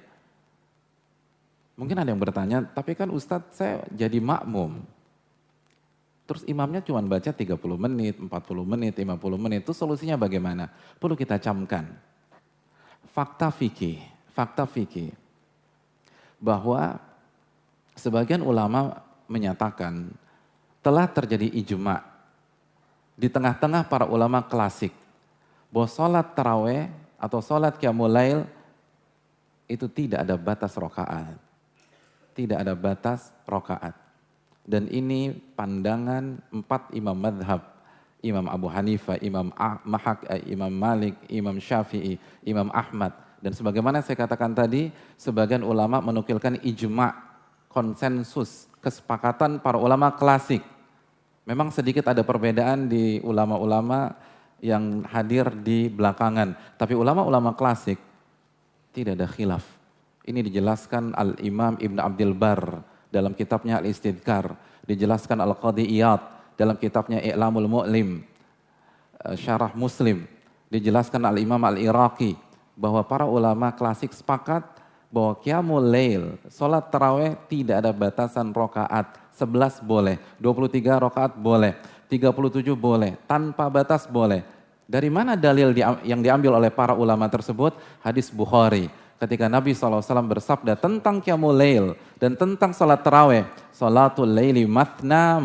Mungkin ada yang bertanya, tapi kan Ustadz saya jadi makmum. Terus imamnya cuma baca 30 menit, 40 menit, 50 menit. Itu solusinya bagaimana? Perlu kita camkan. Fakta fikih. Bahwa sebagian ulama menyatakan telah terjadi ijma' di tengah-tengah para ulama klasik bahwa sholat taraweh atau sholat qiyamul lail itu tidak ada batas rakaat. Tidak ada batas rakaat. Dan ini pandangan 4 imam madhab. Imam Abu Hanifah, Imam Malik, Imam Syafi'i, Imam Ahmad. Dan sebagaimana saya katakan tadi, sebagian ulama menukilkan ijma', konsensus, kesepakatan para ulama klasik. Memang sedikit ada perbedaan di ulama-ulama yang hadir di belakangan. Tapi ulama-ulama klasik tidak ada khilaf. Ini dijelaskan Al-Imam Ibn Abdul Bar dalam kitabnya Al-Istidkar. Dijelaskan Al-Qadhi Iyad dalam kitabnya I'lamul Mu'lim. Syarah Muslim. Dijelaskan Al-Imam Al-Iraqi bahwa para ulama klasik sepakat bahwa Qiyamul Lail, sholat taraweh tidak ada batasan rakaat. 11 boleh, 23 rakaat boleh, 37 boleh, tanpa batas boleh. Dari mana dalil yang diambil oleh para ulama tersebut? Hadis Bukhari. Ketika Nabi SAW bersabda tentang Qiyamul Lail dan tentang salat taraweh. Salatul laili mathna,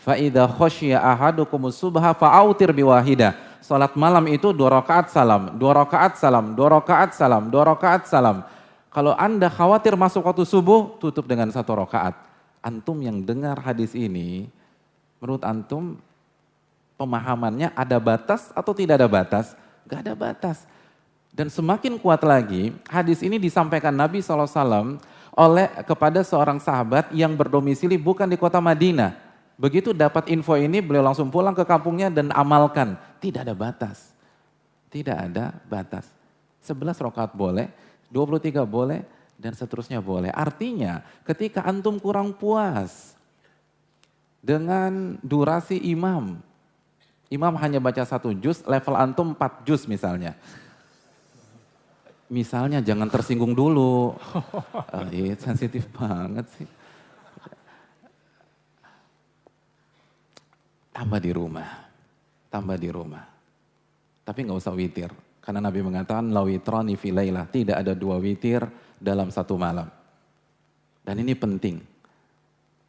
fa'idha khosya ahadukumus subha fa'autir biwahidah. Salat malam itu 2 rakaat salam, 2 rakaat salam, 2 rakaat salam, 2 rakaat salam. Kalau Anda khawatir masuk waktu subuh, tutup dengan 1 rakaat. Antum yang dengar hadis ini, menurut antum pemahamannya ada batas atau tidak ada batas? Gak ada batas. Dan semakin kuat lagi, hadis ini disampaikan Nabi SAW kepada seorang sahabat yang berdomisili bukan di kota Madinah. Begitu dapat info ini, beliau langsung pulang ke kampungnya dan amalkan. Tidak ada batas. Tidak ada batas. 11 rakaat boleh, 23 boleh, dan seterusnya boleh. Artinya ketika antum kurang puas dengan durasi imam hanya baca 1 juz, level antum 4 juz misalnya. Misalnya jangan tersinggung dulu. Sensitif banget sih. Tambah di rumah. Tapi nggak usah witir. Karena Nabi mengatakan la witrani fi lailah, tidak ada 2 witir dalam 1 malam. Dan ini penting.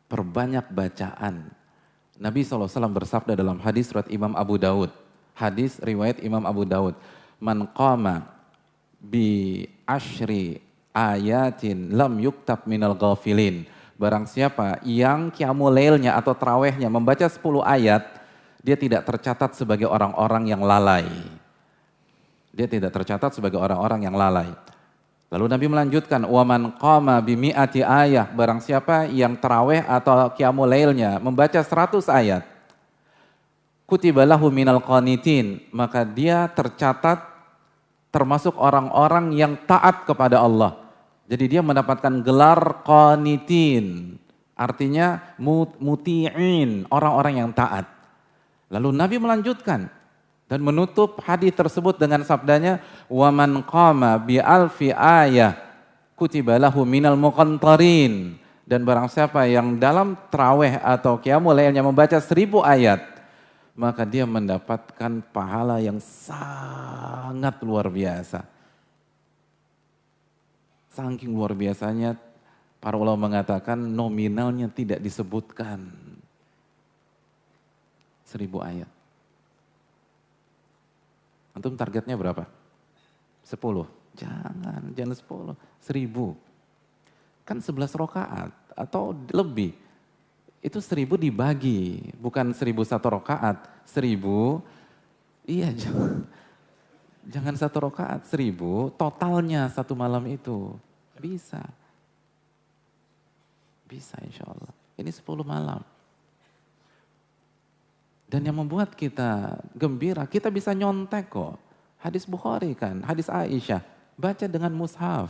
Perbanyak bacaan. Nabi SAW bersabda dalam hadis riwayat Imam Abu Dawud. Hadis riwayat Imam Abu Daud. Man qama bi ashri ayatin lam yuktab minal ghafilin. Barang siapa yang qiyamul lailnya atau tarawehnya membaca 10 ayat, dia tidak tercatat sebagai orang-orang yang lalai. Dia tidak tercatat sebagai orang-orang yang lalai. Lalu Nabi melanjutkan, wa man qama bi mi'ati ayah, barang siapa yang taraweh atau qiyamul lailnya membaca 100 ayat, kutiba lahu minal qanitin, maka dia tercatat termasuk orang-orang yang taat kepada Allah. Jadi dia mendapatkan gelar qanitin, artinya muti'in, orang-orang yang taat. Lalu Nabi melanjutkan dan menutup hadis tersebut dengan sabdanya, wa man qama bi alfi ayah kutiba lahu minal muqantarin. Dan barang siapa yang dalam tarawih atau qiyamul lailnya membaca 1000 ayat, maka dia mendapatkan pahala yang sangat luar biasa. Saking luar biasanya, para ulama mengatakan nominalnya tidak disebutkan. 1000 ayat. Antum targetnya berapa? 10. Jangan 10. 1000. Kan 11 rakaat atau lebih. Itu 1000 dibagi, bukan 1001 rakaat. 1000, iya jangan 1 rakaat, 1000 totalnya 1 malam itu. Bisa insya Allah. Ini 10 malam. Dan yang membuat kita gembira, kita bisa nyontek kok. Hadis Bukhari kan, hadis Aisyah. Baca dengan mushaf.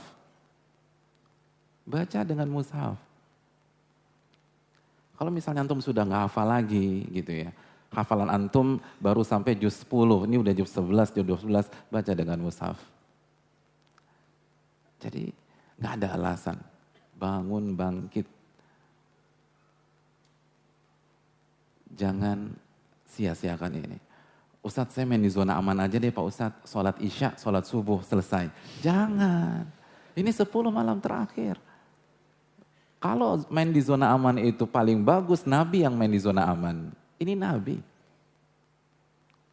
Baca dengan mushaf. Kalau misalnya antum sudah nggak hafal lagi gitu ya. Hafalan antum baru sampai juz 10, ini udah juz 11, juz 12, baca dengan mushaf. Jadi nggak ada alasan. Bangun, bangkit. Jangan sia-siakan ini. Ustadz, saya main di zona aman aja deh Pak Ustadz, sholat isya, sholat subuh, selesai. Jangan, ini 10 malam terakhir. Kalau main di zona aman itu paling bagus, Nabi yang main di zona aman. Ini Nabi.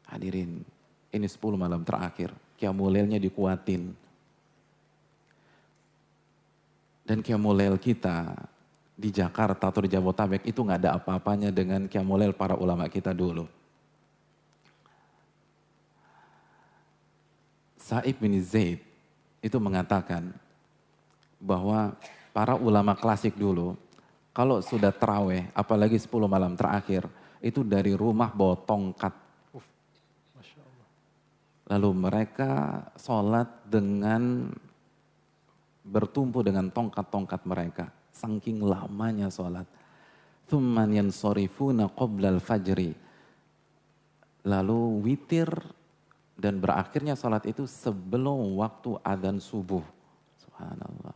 Hadirin, ini 10 malam terakhir, qiyamul lailnya dikuatin. Dan qiyamul lail kita di Jakarta atau di Jabodetabek itu nggak ada apa-apanya dengan qiyamul lail para ulama kita dulu. Sa'ib bin Zaid itu mengatakan bahwa para ulama klasik dulu, kalau sudah taraweh, apalagi 10 malam terakhir, itu dari rumah bawa tongkat. Masya Allah. Lalu mereka sholat dengan bertumpu dengan tongkat-tongkat mereka. Saking lamanya sholat. Thumman yansorifuna qoblal fajri. Lalu witir dan berakhirnya sholat itu sebelum waktu adzan subuh. Subhanallah.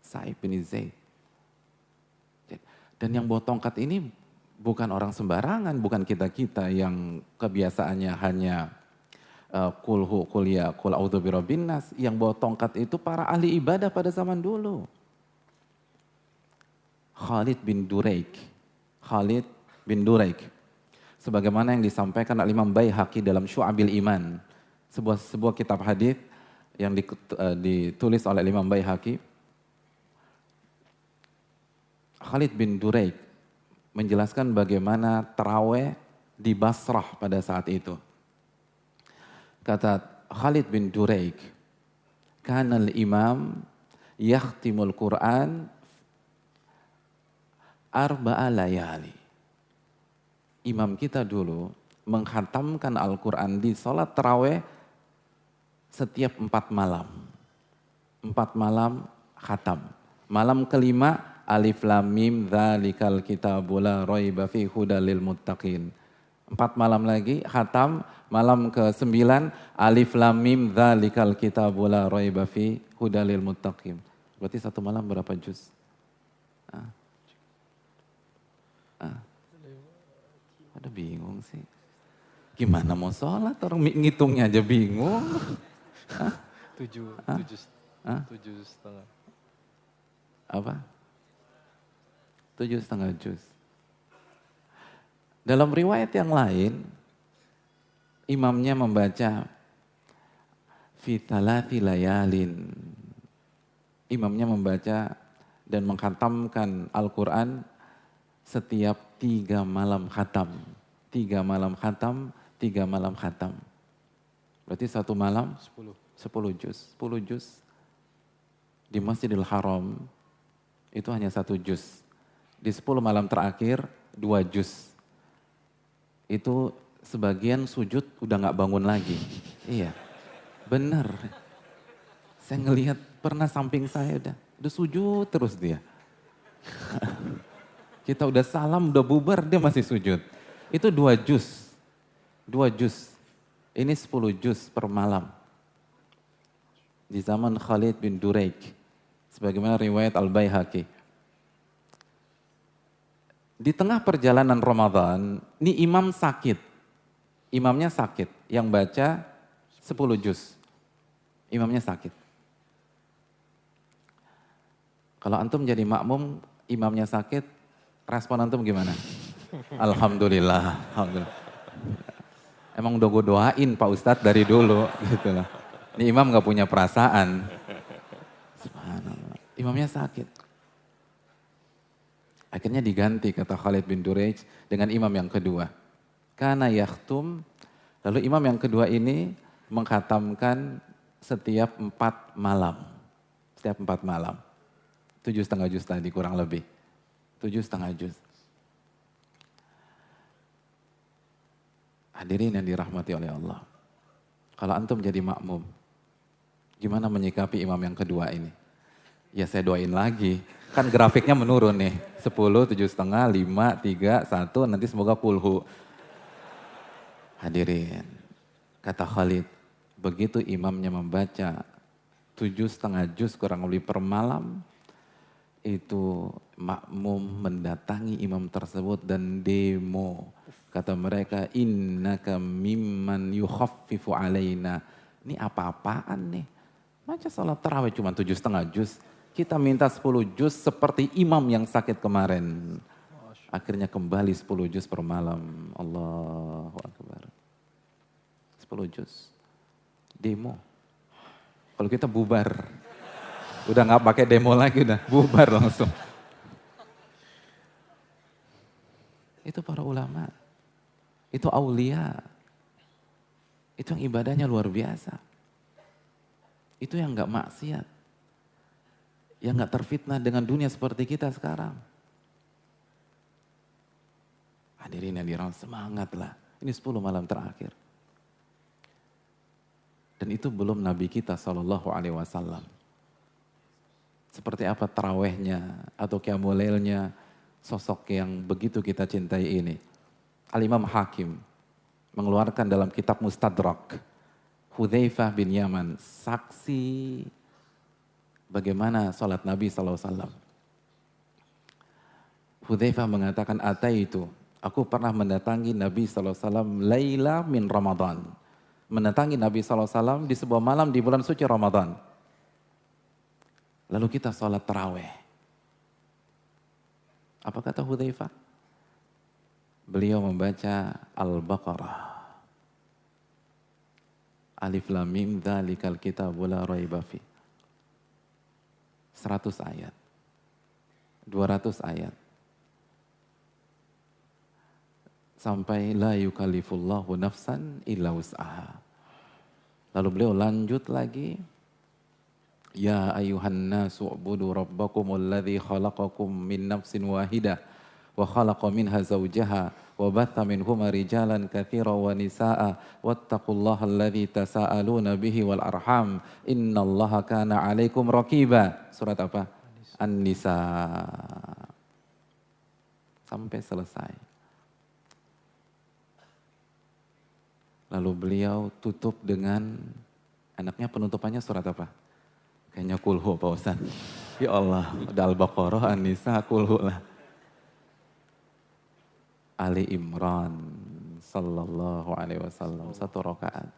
Sa'ib bin Zaid. Dan yang bawa tongkat ini bukan orang sembarangan, bukan kita-kita yang kebiasaannya hanya kul a'udzu birabbin nas. Yang bawa tongkat itu para ahli ibadah pada zaman dulu. Khalid bin Duraik. Sebagaimana yang disampaikan oleh Imam Baihaqi dalam Syu'abil Iman. Sebuah kitab hadis yang ditulis oleh Imam Baihaqi. Khalid bin Duraik menjelaskan bagaimana taraweh di Basrah pada saat itu. Kata Khalid bin Duraik, "Kana al-imam yakhtimul Qur'an arba'a layali." Imam kita dulu menghatamkan Al-Quran di sholat taraweh setiap 4 malam. 4 malam khatam. Malam kelima, alif lam mim dzalikal kitabu la raiba fihi hudal lil muttaqin. 4 malam lagi khatam, malam ke-9 alif lam mim dzalikal kitabu la raiba fihi hudal lil muttaqin. Berarti 1 malam berapa juz? Ada bingung sih. Gimana mau sholat orang ngitungnya aja bingung. 7 setengah. Apa? 7,5 juz. Dalam riwayat yang lain, imamnya membaca fi thalathi layalin. Imamnya membaca dan mengkhatamkan Al-Quran setiap 3 malam khatam. 3 malam khatam, 3 malam khatam. Berarti satu malam 10 juz. 10 juz. Di Masjidil Haram itu hanya 1 juz. Di 10 malam terakhir 2 juz. Itu sebagian sujud udah gak bangun lagi. Iya, benar. Saya ngelihat pernah samping saya udah sujud terus dia. Kita udah salam, udah bubar, dia masih sujud. Itu 2 juz. 2 juz. Ini 10 juz per malam. Di zaman Khalid bin Duraik. Sebagaimana riwayat Al-Baihaqi. Di tengah perjalanan Ramadan, ini imam sakit. Imamnya sakit. Yang baca 10 juz. Imamnya sakit. Kalau antum jadi makmum, imamnya sakit, respon antum gimana? Alhamdulillah, alhamdulillah. Emang udah gue doain Pak Ustadz dari dulu, gitu lah. Ini imam gak punya perasaan. Subhanallah. Imamnya sakit. Akhirnya diganti kata Khalid bin Duraij dengan imam yang kedua. Kana yakhtum, lalu imam yang kedua ini mengkhatamkan setiap 4 malam. Setiap 4 malam. 7,5 juz tadi kurang lebih. 7,5 juz. Hadirin yang dirahmati oleh Allah. Kalau antum jadi makmum, gimana menyikapi imam yang kedua ini? Ya saya doain lagi. Kan grafiknya menurun nih. 10, 7,5, 5, 3, 1, nanti semoga kulhu. Hadirin, kata Khalid, begitu imamnya membaca 7,5 juz kurang lebih per malam, itu makmum mendatangi imam tersebut dan demo. Kata mereka, innaka mimman yukhaffifu alaina. Ini apa-apaan nih? Masa salat tarawih cuma 7,5 juz. Kita minta 10 juz seperti imam yang sakit kemarin. Akhirnya kembali 10 juz per malam. Allahu Akbar. 10 juz. Demo. Kalau kita bubar. Udah gak pakai demo lagi, udah bubar langsung. Itu para ulama. Itu aulia. Itu yang ibadahnya luar biasa. Itu yang gak maksiat. Yang gak terfitnah dengan dunia seperti kita sekarang. Hadirin yang dirahmati, semangatlah. Ini 10 malam terakhir. Dan itu belum Nabi kita SAW. Seperti apa tarawehnya atau qiyamul lailnya sosok yang begitu kita cintai ini. Al-Imam Hakim mengeluarkan dalam kitab Mustadrak Hudzaifah bin Yaman, saksi bagaimana salat Nabi SAW. Hudzaifah mengatakan, ataitu, aku pernah mendatangi Nabi SAW laila min Ramadan. Mendatangi Nabi SAW di sebuah malam di bulan suci Ramadan. Lalu kita sholat taraweh. Apa kata Hudzaifah? Beliau membaca Al-Baqarah. Alif lam mim dzalikal kitabu la raiba fi. 100 ayat. 200 ayat. Sampai la yukallifullahu nafsan illa wus'aha. Lalu beliau lanjut lagi. Ya ayuhan nasu ubudu rabbakumul ladzi khalaqakum min nafsin wahidah wa khalaqa minha zawjaha wa batha minhuma rijalan katsiran wa nisaa wattaqullaha alladzi tasaaluna bihi wal arham innallaha kana 'alaikum raqiba. Surat apa? An-Nisa. Sampai selesai. Lalu beliau tutup dengan anaknya, penutupannya surat apa? Kayaknya kulhu Pak Ustaz. Ya Allah, udah Al-Baqarah, An-Nisa, kulhu lah. Ali Imran sallallahu alaihi wasallam, 1 rakaat.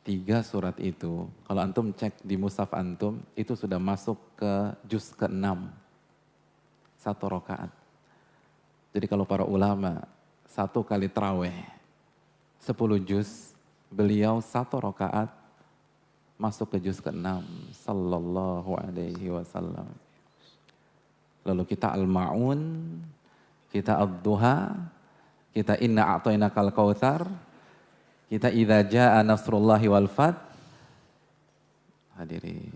3 surat itu, kalau antum cek di mushaf antum, itu sudah masuk ke juz ke-6. 1 rakaat. Jadi kalau para ulama, 1 kali tarawih, 10 juz, beliau 1 rakaat masuk ke juz ke-6 sallallahu alaihi wasallam. Lalu kita Al-Ma'un, kita Ad-Duha, kita Inna A'tainakal Kautsar, kita Idza Jaa Nasrullahi wal Fath. Hadirin,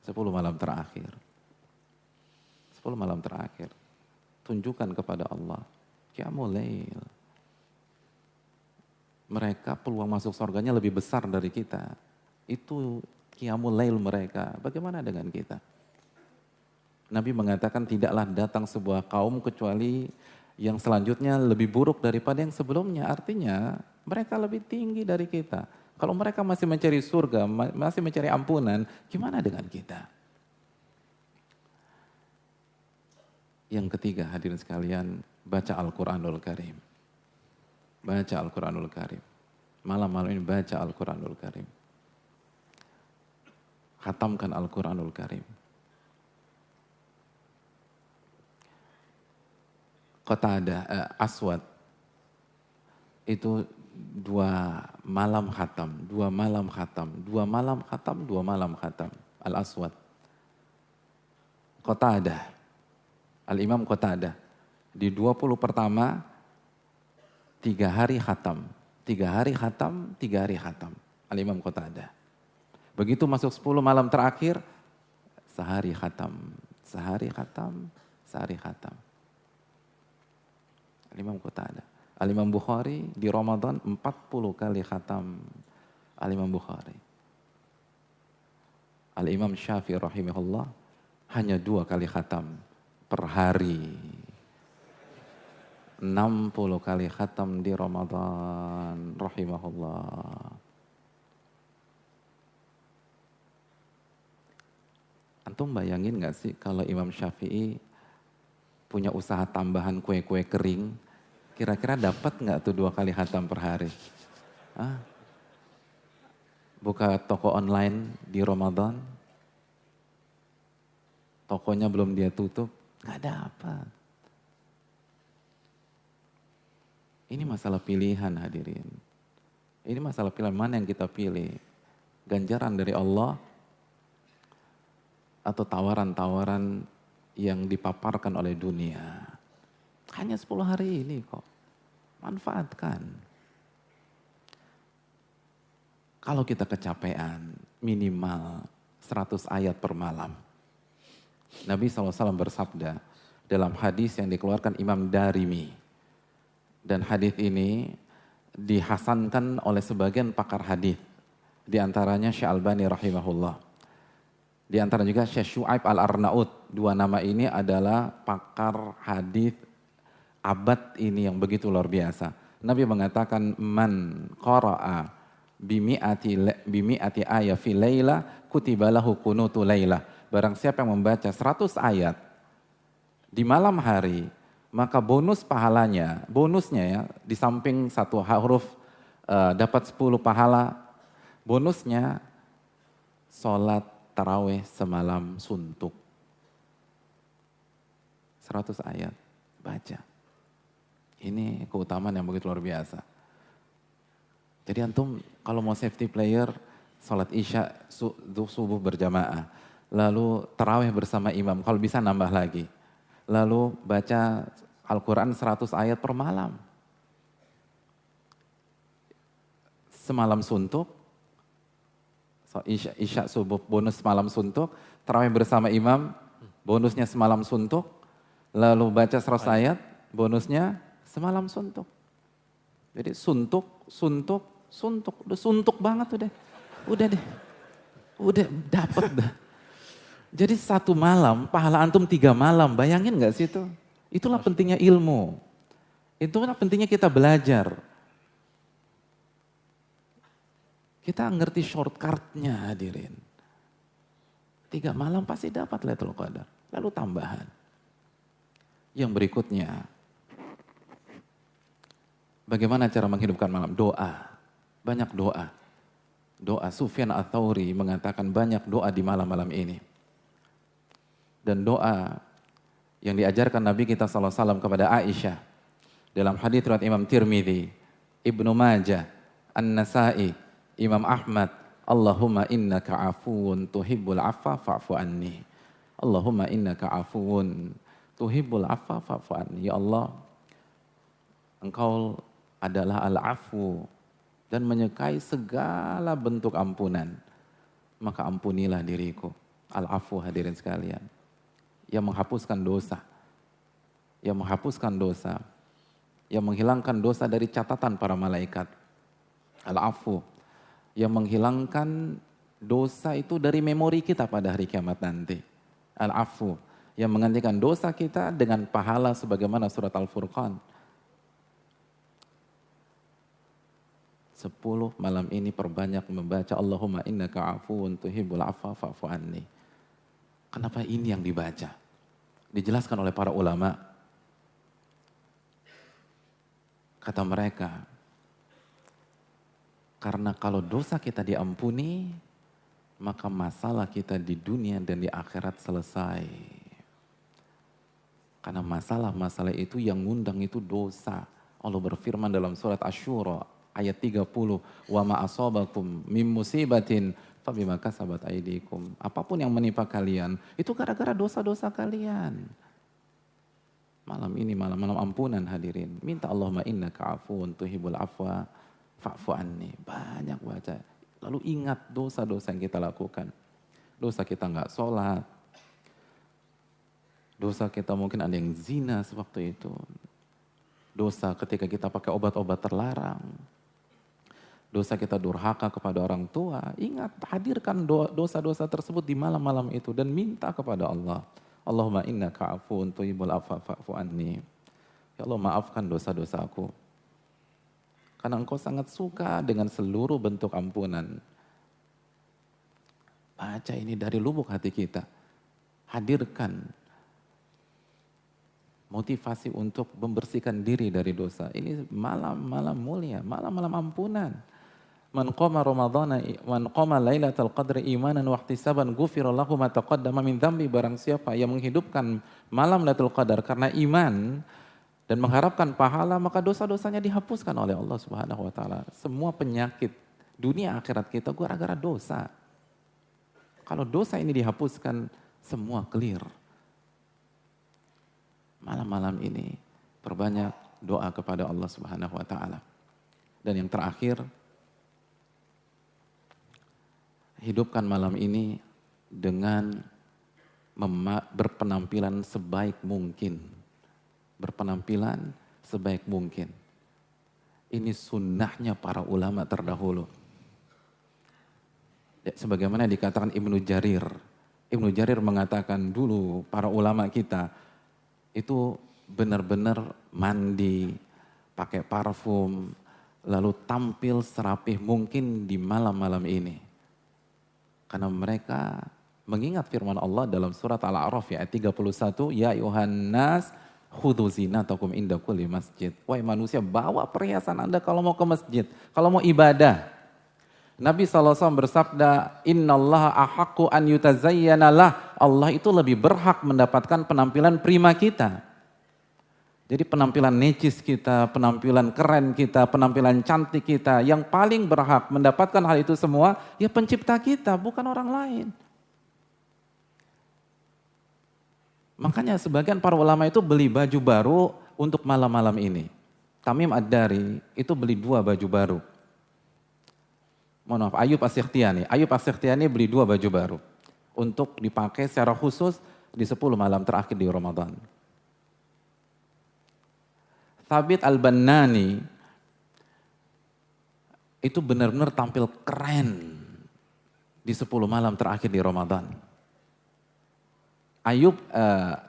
10 malam terakhir. 10 malam terakhir. Tunjukkan kepada Allah. Qiyamul Lail. Mereka peluang masuk surganya lebih besar dari kita. Itu Qiyamul Lail mereka. Bagaimana dengan kita? Nabi mengatakan tidaklah datang sebuah kaum kecuali yang selanjutnya lebih buruk daripada yang sebelumnya. Artinya mereka lebih tinggi dari kita. Kalau mereka masih mencari surga, masih mencari ampunan, gimana dengan kita? Yang ketiga, hadirin sekalian, baca Al-Quranul Karim. Baca Al-Quranul Karim. Malam-malam ini baca Al-Quranul Karim. Khatamkan Al-Quranul Karim. Qatadah, Aswad, itu 2 malam khatam, 2 malam khatam, 2 malam khatam, 2 malam khatam. Al-Aswad. Qatadah, Al-Imam Qatadah, di 20 pertama, 3 hari khatam. 3 hari khatam, 3 hari khatam. Al-Imam Qatadah. Begitu masuk 10 malam terakhir, sehari khatam, sehari khatam, sehari khatam. Al-Imam Qatadah. Al-Imam Bukhari di Ramadan 40 kali khatam. Al-Imam Bukhari. Al-Imam Syafi'i rahimahullah hanya 2 kali khatam per hari. 60 kali khatam di Ramadan rahimahullah. Antum bayangin gak sih kalau Imam Syafi'i punya usaha tambahan kue-kue kering, kira-kira dapat nggak tuh 2 kali khatam per hari? Buka toko online di Ramadan, tokonya belum dia tutup, nggak dapat. Ini masalah pilihan hadirin. Ini masalah pilihan, mana yang kita pilih? Ganjaran dari Allah atau tawaran-tawaran yang dipaparkan oleh dunia? Hanya 10 hari ini kok. Manfaatkan. Kalau kita kecapean, minimal 100 ayat per malam. Nabi SAW bersabda dalam hadis yang dikeluarkan Imam Darimi. Dan hadis ini dihasankan oleh sebagian pakar hadis. Di antaranya Syekh Albani rahimahullah. Di antara juga Syekh Syu'aib Al-Arnaud. 2 nama ini adalah pakar hadis abad ini yang begitu luar biasa. Nabi mengatakan man qara'a bimi'ati ayat fi laila kutibalahu kunutu laila. Barang siapa yang membaca 100 ayat di malam hari, maka bonus pahalanya, bonusnya ya, di samping 1 huruf dapat 10 pahala, bonusnya sholat tarawih semalam suntuk. 100 ayat, baca. Ini keutamaan yang begitu luar biasa. Jadi antum kalau mau safety player, sholat isya subuh berjamaah. Lalu tarawih bersama imam, kalau bisa nambah lagi. Lalu baca Al-Quran 100 ayat per malam. Semalam suntuk, isya subuh bonus semalam suntuk, tarawih bersama imam, bonusnya semalam suntuk. Lalu baca 100 ayat, bonusnya semalam suntuk. Jadi suntuk, udah suntuk banget udah. Udah dapat dah. Jadi 1 malam, pahala antum 3 malam, bayangin gak sih itu? Itulah pentingnya ilmu. Itulah pentingnya kita belajar. Kita ngerti shortcut-nya hadirin. 3 malam pasti dapat Lailatul Qadar. Lalu tambahan. Yang berikutnya, bagaimana cara menghidupkan malam? Doa. Banyak doa. Doa. Sufyan Ats-Tsauri mengatakan banyak doa di malam-malam ini. Dan doa yang diajarkan Nabi kita SAW kepada Aisyah. Dalam hadits riwayat Imam Tirmidzi. Ibnu Majah, An-Nasai, Imam Ahmad, Allahumma innaka afuwun tuhibbul afwa fa'fu anni. Allahumma innaka afuwun tuhibbul afwa fa'fu anni. Ya Allah, Engkau adalah al-afu dan menyukai segala bentuk ampunan. Maka ampunilah diriku. Al-afu hadirin sekalian. Yang menghapuskan dosa. Yang menghapuskan dosa. Yang menghilangkan dosa dari catatan para malaikat. Al-afu. Yang menghilangkan dosa itu dari memori kita pada hari kiamat nanti. Al-afu. Yang menggantikan dosa kita dengan pahala sebagaimana surat Al-Furqan. 10 malam ini perbanyak membaca Allahumma innaka afuwun tuhibbul afwa fa'fu anni. Kenapa ini yang dibaca? Dijelaskan oleh para ulama. Kata mereka, karena kalau dosa kita diampuni, maka masalah kita di dunia dan di akhirat selesai. Karena masalah-masalah itu yang ngundang itu dosa. Allah berfirman dalam surat Asy-Syura ayat 30, wa ma asabakum mim musibatin fabima kasabat aydikum. Apapun yang menimpa kalian itu gara-gara dosa-dosa kalian. Malam ini malam ampunan hadirin. Minta Allahumma innaka afuwun tuhibbul afwa fa'fu anni. Banyak baca. Lalu ingat dosa-dosa yang kita lakukan. Dosa kita enggak sholat. Dosa kita mungkin ada yang zina sewaktu itu. Dosa ketika kita pakai obat-obat terlarang. Dosa kita durhaka kepada orang tua, ingat hadirkan dosa-dosa tersebut di malam-malam itu dan minta kepada Allah. Allahumma innaka afuwun tuhibbul afwa fa'fu anni. Ya Allah, maafkan dosa-dosaku. Karena Engkau sangat suka dengan seluruh bentuk ampunan. Baca ini dari lubuk hati kita. Hadirkan motivasi untuk membersihkan diri dari dosa. Ini malam-malam mulia, malam-malam ampunan. Man qama ramadhana man qama lailatul qadri imanan wa ihtisaban ghufira lahu ma taqaddama min dzambi. Barang siapa yang menghidupkan malam Lailatul Qadar karena iman dan mengharapkan pahala, maka dosa-dosanya dihapuskan oleh Allah Subhanahu wa taala. Semua penyakit dunia akhirat kita gara-gara dosa. Kalau dosa ini dihapuskan, semua clear. Malam-malam ini perbanyak doa kepada Allah Subhanahu wa taala. Dan yang terakhir, hidupkan malam ini dengan berpenampilan sebaik mungkin. Berpenampilan sebaik mungkin. Ini sunnahnya para ulama terdahulu. Sebagaimana dikatakan Ibnu Jarir. Ibnu Jarir mengatakan dulu para ulama kita itu benar-benar mandi, pakai parfum, lalu tampil serapih mungkin di malam-malam ini. Karena mereka mengingat firman Allah dalam surat Al-A'raf ayat 31, ya ayuhan nas khudhu zinatakum inda kulli masjid. Wahai manusia, bawa perhiasan Anda kalau mau ke masjid, kalau mau ibadah. Nabi SAW bersabda, innallaha ahaqqu an yutazayyana lah. Allah itu lebih berhak mendapatkan penampilan prima kita. Jadi penampilan necis kita, penampilan keren kita, penampilan cantik kita, yang paling berhak mendapatkan hal itu semua, ya pencipta kita, bukan orang lain. Makanya sebagian para ulama itu beli baju baru untuk malam-malam ini. Tamim Ad-Dari itu beli 2 baju baru. Mohon maaf, Ayub As-Sikhtiyani. Ayub As-Sikhtiyani beli 2 baju baru untuk dipakai secara khusus di 10 malam terakhir di Ramadan. Thabit Al-Bannani itu benar-benar tampil keren di 10 malam terakhir di Ramadan.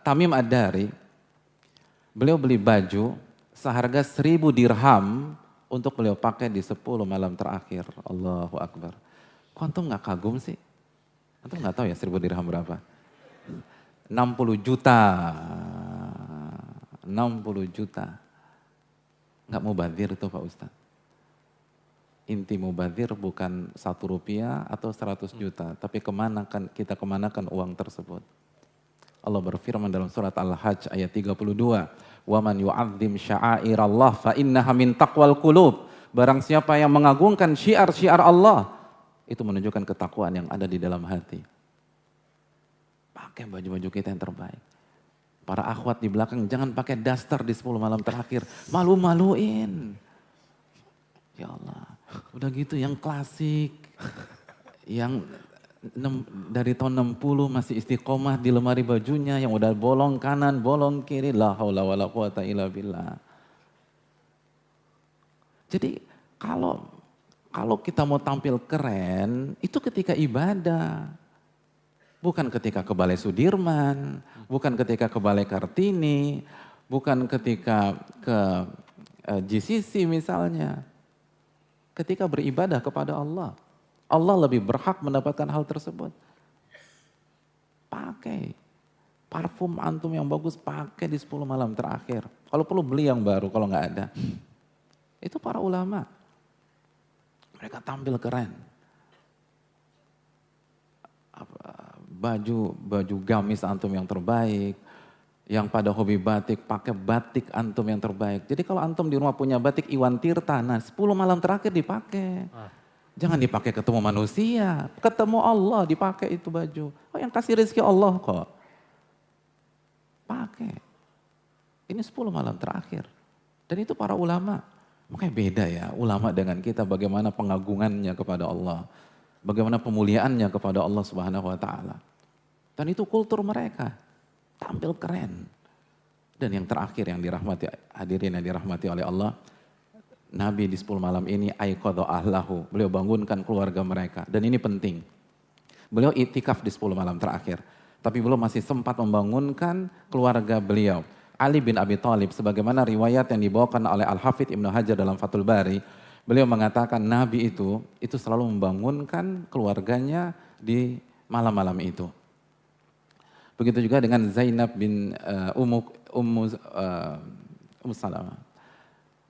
Tamim Ad-Dari, beliau beli baju seharga 1.000 dirham untuk beliau pakai di 10 malam terakhir. Allahu Akbar. Kok antum gak kagum sih? Antum gak tahu ya 1.000 dirham berapa? 60 juta. 60 juta. Nggak mubadzir itu Pak Ustadz. Inti mubadzir bukan 1 rupiah atau 100 juta. Tapi kita kemanakan uang tersebut. Allah berfirman dalam surat Al-Hajj ayat 32. وَمَنْ يُعَظِّمْ شَعَائِرَ اللَّهِ فَإِنَّهَا مِنْ تَقْوَى الْقُلُوبِ. Barang siapa yang mengagungkan syiar-syiar Allah, itu menunjukkan ketakwaan yang ada di dalam hati. Pakai baju-baju kita yang terbaik. Para akhwat di belakang, jangan pakai daster di 10 malam terakhir. Malu-maluin. Ya Allah, udah gitu yang klasik. Yang dari tahun 60 masih istiqomah di lemari bajunya, yang udah bolong kanan, bolong kiri. La haula wala quwata illa billah. Jadi kalau kita mau tampil keren, itu ketika ibadah. Bukan ketika ke Balai Sudirman, bukan ketika ke Balai Kartini, bukan ketika ke GCC misalnya. Ketika beribadah kepada Allah. Allah lebih berhak mendapatkan hal tersebut. Pakai. Parfum antum yang bagus pakai di 10 malam terakhir. Kalau perlu beli yang baru kalau nggak ada. Itu para ulama. Mereka tampil keren. Baju gamis antum yang terbaik. Yang pada hobi batik, pakai batik antum yang terbaik. Jadi kalau antum di rumah punya batik Iwan Tirta, nah 10 malam terakhir dipakai. Jangan dipakai ketemu manusia. Ketemu Allah dipakai itu baju. Oh yang kasih rezeki Allah kok. Pakai. Ini 10 malam terakhir. Dan itu para ulama. Makanya beda ya ulama dengan kita bagaimana pengagungannya kepada Allah. Bagaimana pemuliaannya kepada Allah Subhanahu wa taala. Dan itu kultur mereka. Tampil keren. Dan yang terakhir yang dirahmati hadirin yang dirahmati oleh Allah. Nabi di 10 malam ini aiqadha ahlahu. Beliau bangunkan keluarga mereka. Dan ini penting. Beliau itikaf di 10 malam terakhir. Tapi beliau masih sempat membangunkan keluarga beliau. Ali bin Abi Thalib, sebagaimana riwayat yang dibawakan oleh Al-Hafidh Ibnu Hajar dalam Fathul Bari, beliau mengatakan Nabi itu selalu membangunkan keluarganya di malam-malam itu. Begitu juga dengan Zainab bin Ummu Salamah.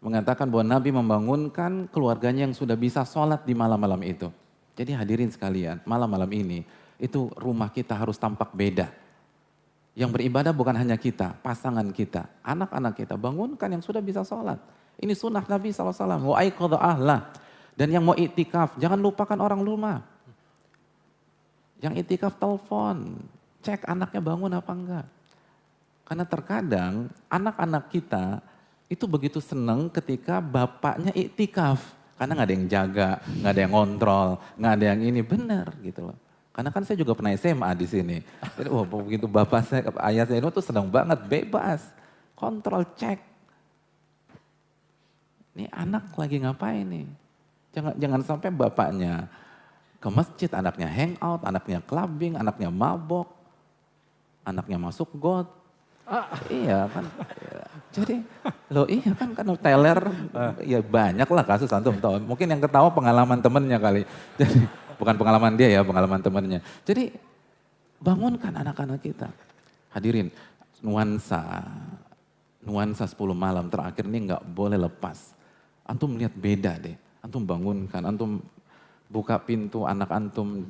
Mengatakan bahwa Nabi membangunkan keluarganya yang sudah bisa sholat di malam-malam itu. Jadi hadirin sekalian, malam-malam ini itu rumah kita harus tampak beda. Yang beribadah bukan hanya kita, pasangan kita, anak-anak kita, bangunkan yang sudah bisa sholat. Ini sunnah Nabi SAW. Wa aiqadha ahlah. Dan yang mau iktikaf, jangan lupakan orang rumah. Yang iktikaf telepon, cek anaknya bangun apa enggak. Karena terkadang anak-anak kita itu begitu senang ketika bapaknya iktikaf. Karena nggak ada yang jaga, nggak ada yang ngontrol, nggak ada yang ini, benar gitu loh. Karena kan saya juga pernah SMA di sini. Jadi begitu bapak saya, ayah saya itu senang banget, bebas. Kontrol, cek. Ini anak lagi ngapain nih? Jangan sampai bapaknya ke masjid, anaknya hangout, anaknya clubbing, anaknya mabok, anaknya masuk got. Iya kan. Jadi iya kan teler ya banyak lah kasus antum tahu. Mungkin yang ketawa pengalaman temennya kali. Jadi bukan pengalaman dia ya, pengalaman temennya. Jadi bangunkan anak-anak kita. Hadirin, nuansa 10 malam terakhir ini nggak boleh lepas. Antum lihat beda deh. Antum bangunkan, antum buka pintu anak antum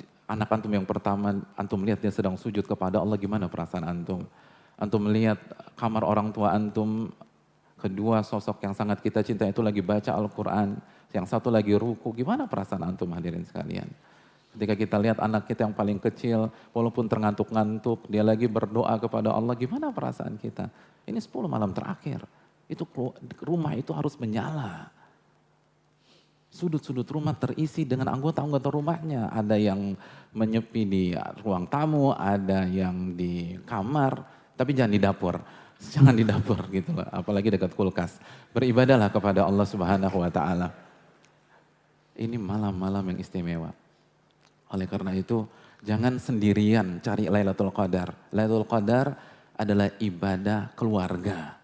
yang pertama, antum lihat dia sedang sujud kepada Allah, gimana perasaan antum? Antum melihat kamar orang tua antum, kedua sosok yang sangat kita cintai itu lagi baca Al-Quran, yang satu lagi ruku, gimana perasaan antum hadirin sekalian? Ketika kita lihat anak kita yang paling kecil, walaupun terngantuk-ngantuk, dia lagi berdoa kepada Allah, gimana perasaan kita? Ini 10 malam terakhir, itu rumah itu harus menyala. Sudut-sudut rumah terisi dengan anggota-anggota rumahnya. Ada yang menyepi di ruang tamu, ada yang di kamar, tapi jangan di dapur. Jangan di dapur gitu loh, apalagi dekat kulkas. Beribadahlah kepada Allah Subhanahu wa taala. Ini malam-malam yang istimewa. Oleh karena itu, jangan sendirian cari Lailatul Qadar. Lailatul Qadar adalah ibadah keluarga.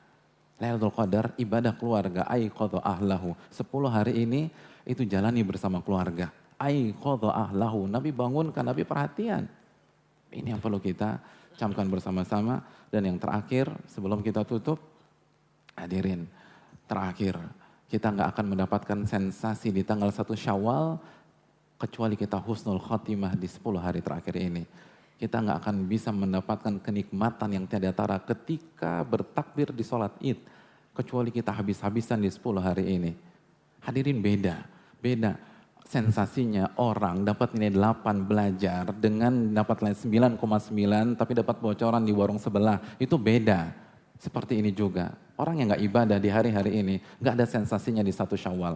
Lailatul Qadar ibadah keluarga. Aiqadha ahlahu. 10 hari ini itu jalani bersama keluarga. Aiqadha ahlahu. Nabi bangunkan, Nabi perhatian. Ini yang perlu kita camkan bersama-sama. Dan yang terakhir, sebelum kita tutup, hadirin, terakhir, kita nggak akan mendapatkan sensasi di tanggal 1 Syawal, kecuali kita husnul khotimah di 10 hari terakhir ini. Kita nggak akan bisa mendapatkan kenikmatan yang tiada tara ketika bertakbir di sholat id, kecuali kita habis-habisan di 10 hari ini. Hadirin beda. Sensasinya orang dapat nilai 8 belajar dengan dapat nilai 9,9 tapi dapat bocoran di warung sebelah. Itu beda. Seperti ini juga. Orang yang gak ibadah di hari-hari ini gak ada sensasinya di 1 Syawal.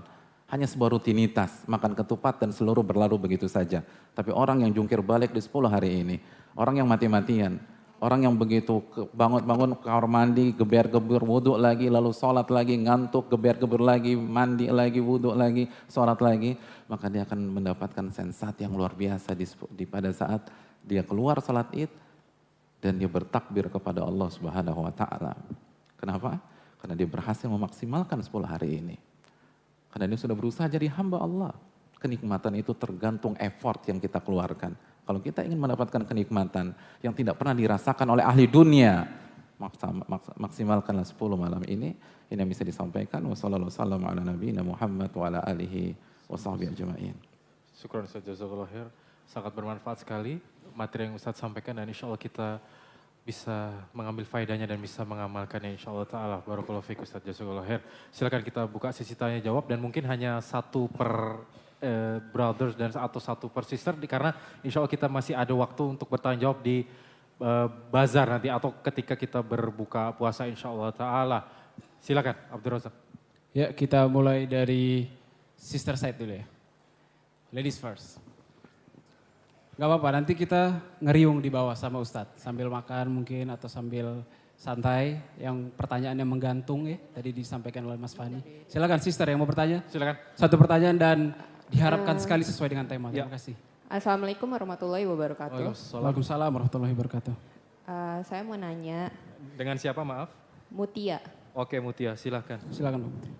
Hanya sebuah rutinitas, makan ketupat dan seluruh berlalu begitu saja. Tapi orang yang jungkir balik di 10 hari ini, orang yang mati-matian, orang yang begitu bangun-bangun kamar mandi, geber-gebur, wudhu lagi, lalu sholat lagi, ngantuk, geber-gebur lagi, mandi lagi, wudhu lagi, sholat lagi, maka dia akan mendapatkan sensat yang luar biasa pada saat dia keluar sholat id dan dia bertakbir kepada Allah Subhanahu wa Ta'ala. Kenapa? Karena dia berhasil memaksimalkan 10 hari ini. Karena dia sudah berusaha jadi hamba Allah. Kenikmatan itu tergantung effort yang kita keluarkan. Kalau kita ingin mendapatkan kenikmatan yang tidak pernah dirasakan oleh ahli dunia, maksimalkanlah 10 malam ini. Ini yang bisa disampaikan. Wassalamualaikum warahmatullahi wabarakatuh. Syukran Ustaz, jazakallahu khair. Sangat bermanfaat sekali materi yang Ustaz sampaikan dan insya Allah kita bisa mengambil faedahnya dan bisa mengamalkannya insya Allah ta'ala. Barakallahu fiik Ustaz, jazakallahu khair. Silakan kita buka sesi tanya jawab dan mungkin hanya 1 per brothers dan atau 1 per sister karena insya Allah kita masih ada waktu untuk bertanya jawab di bazar nanti atau ketika kita berbuka puasa insya Allah ta'ala. Silakan Abdul Razak. Ya, kita mulai dari sister side dulu ya. Ladies first. Gak apa-apa, nanti kita ngeriung di bawah sama Ustadz. Sambil makan mungkin atau sambil santai. Yang pertanyaannya menggantung ya, tadi disampaikan oleh Mas Fani. Silakan sister yang mau bertanya. Silakan. 1 pertanyaan dan diharapkan sekali sesuai dengan tema. Ya. Terima kasih. Assalamualaikum warahmatullahi wabarakatuh. Waalaikumsalam warahmatullahi wabarakatuh. Saya mau nanya. Dengan siapa maaf? Mutia. Oke Mutia, silakan. Silakan Pak Putri.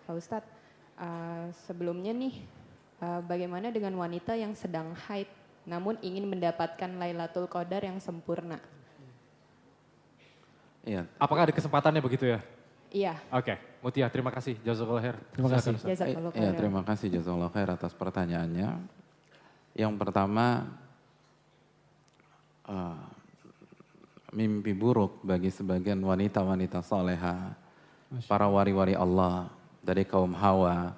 Pak Ustadz, sebelumnya nih bagaimana dengan wanita yang sedang haid namun ingin mendapatkan Lailatul Qadar yang sempurna? Iya. Apakah ada kesempatannya begitu ya? Iya. Oke, Mutia terima kasih. Jazakallahu khair. Terima kasih. Silakan, Ustaz. Jazakallahu Ya, khairan. terima kasih jazakallahu khair atas pertanyaannya. Yang pertama, mimpi buruk bagi sebagian wanita-wanita soleha, para wari-wari Allah dari kaum Hawa,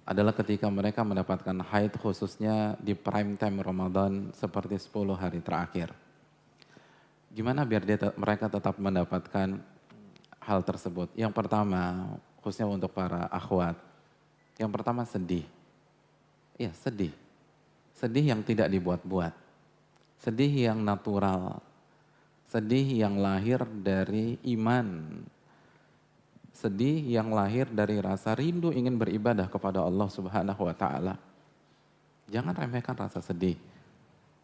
adalah ketika mereka mendapatkan haid khususnya di prime time Ramadan seperti 10 hari terakhir. Gimana biar mereka tetap mendapatkan hal tersebut? Yang pertama, khususnya untuk para akhwat, yang pertama sedih. Iya, sedih. Sedih yang tidak dibuat-buat. Sedih yang natural. Sedih yang lahir dari iman. Sedih yang lahir dari rasa rindu ingin beribadah kepada Allah Subhanahu wa Ta'ala. Jangan remehkan rasa sedih.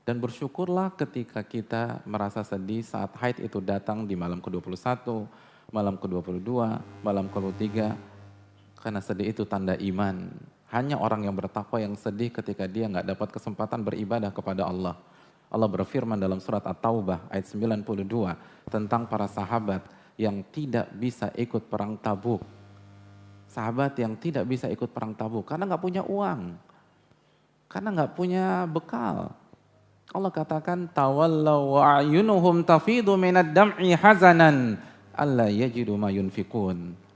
Dan bersyukurlah ketika kita merasa sedih saat haid itu datang di malam ke-21, malam ke-22, malam ke-23. Karena sedih itu tanda iman. Hanya orang yang bertakwa yang sedih ketika dia nggak dapat kesempatan beribadah kepada Allah. Allah berfirman dalam surat At-Taubah ayat 92 tentang para sahabat yang tidak bisa ikut perang Tabuk. Sahabat yang tidak bisa ikut perang Tabuk karena nggak punya uang. Karena nggak punya bekal. Allah katakan tawallaw wa ayunuhum tafidu minad dam'i hazanan alla yajidu ma yunfikun.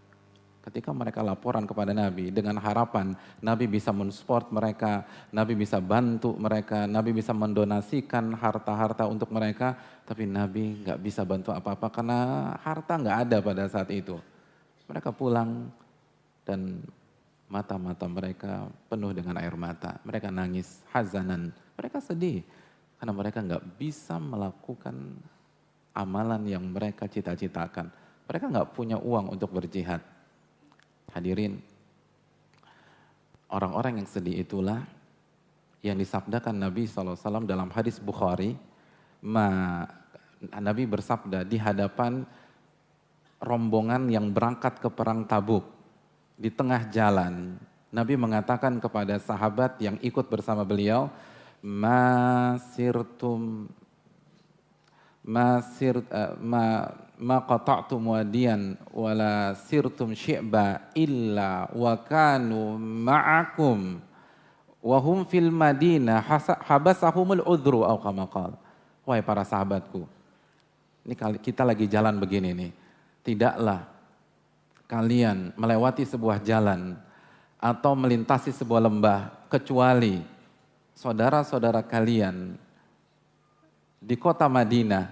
Ketika mereka laporan kepada Nabi dengan harapan Nabi bisa mensupport mereka, Nabi bisa bantu mereka, Nabi bisa mendonasikan harta-harta untuk mereka, tapi Nabi nggak bisa bantu apa-apa karena harta nggak ada pada saat itu. Mereka pulang dan mata-mata mereka penuh dengan air mata. Mereka nangis, hazanan, mereka sedih karena mereka nggak bisa melakukan amalan yang mereka cita-citakan. Mereka nggak punya uang untuk berjihad. Hadirin, orang-orang yang sedih itulah yang disabdakan Nabi SAW dalam hadis Bukhari. Nabi bersabda di hadapan rombongan yang berangkat ke perang Tabuk. Di tengah jalan, Nabi mengatakan kepada sahabat yang ikut bersama beliau, ma qata'tum wadiyan wala sirtum syi'ba illa wa kanu ma'akum wa hum fil madinah habasahumul udhru au kama qala. Wahai para sahabatku, ini kita lagi jalan begini nih. Tidaklah kalian melewati sebuah jalan atau melintasi sebuah lembah kecuali saudara-saudara kalian di kota Madinah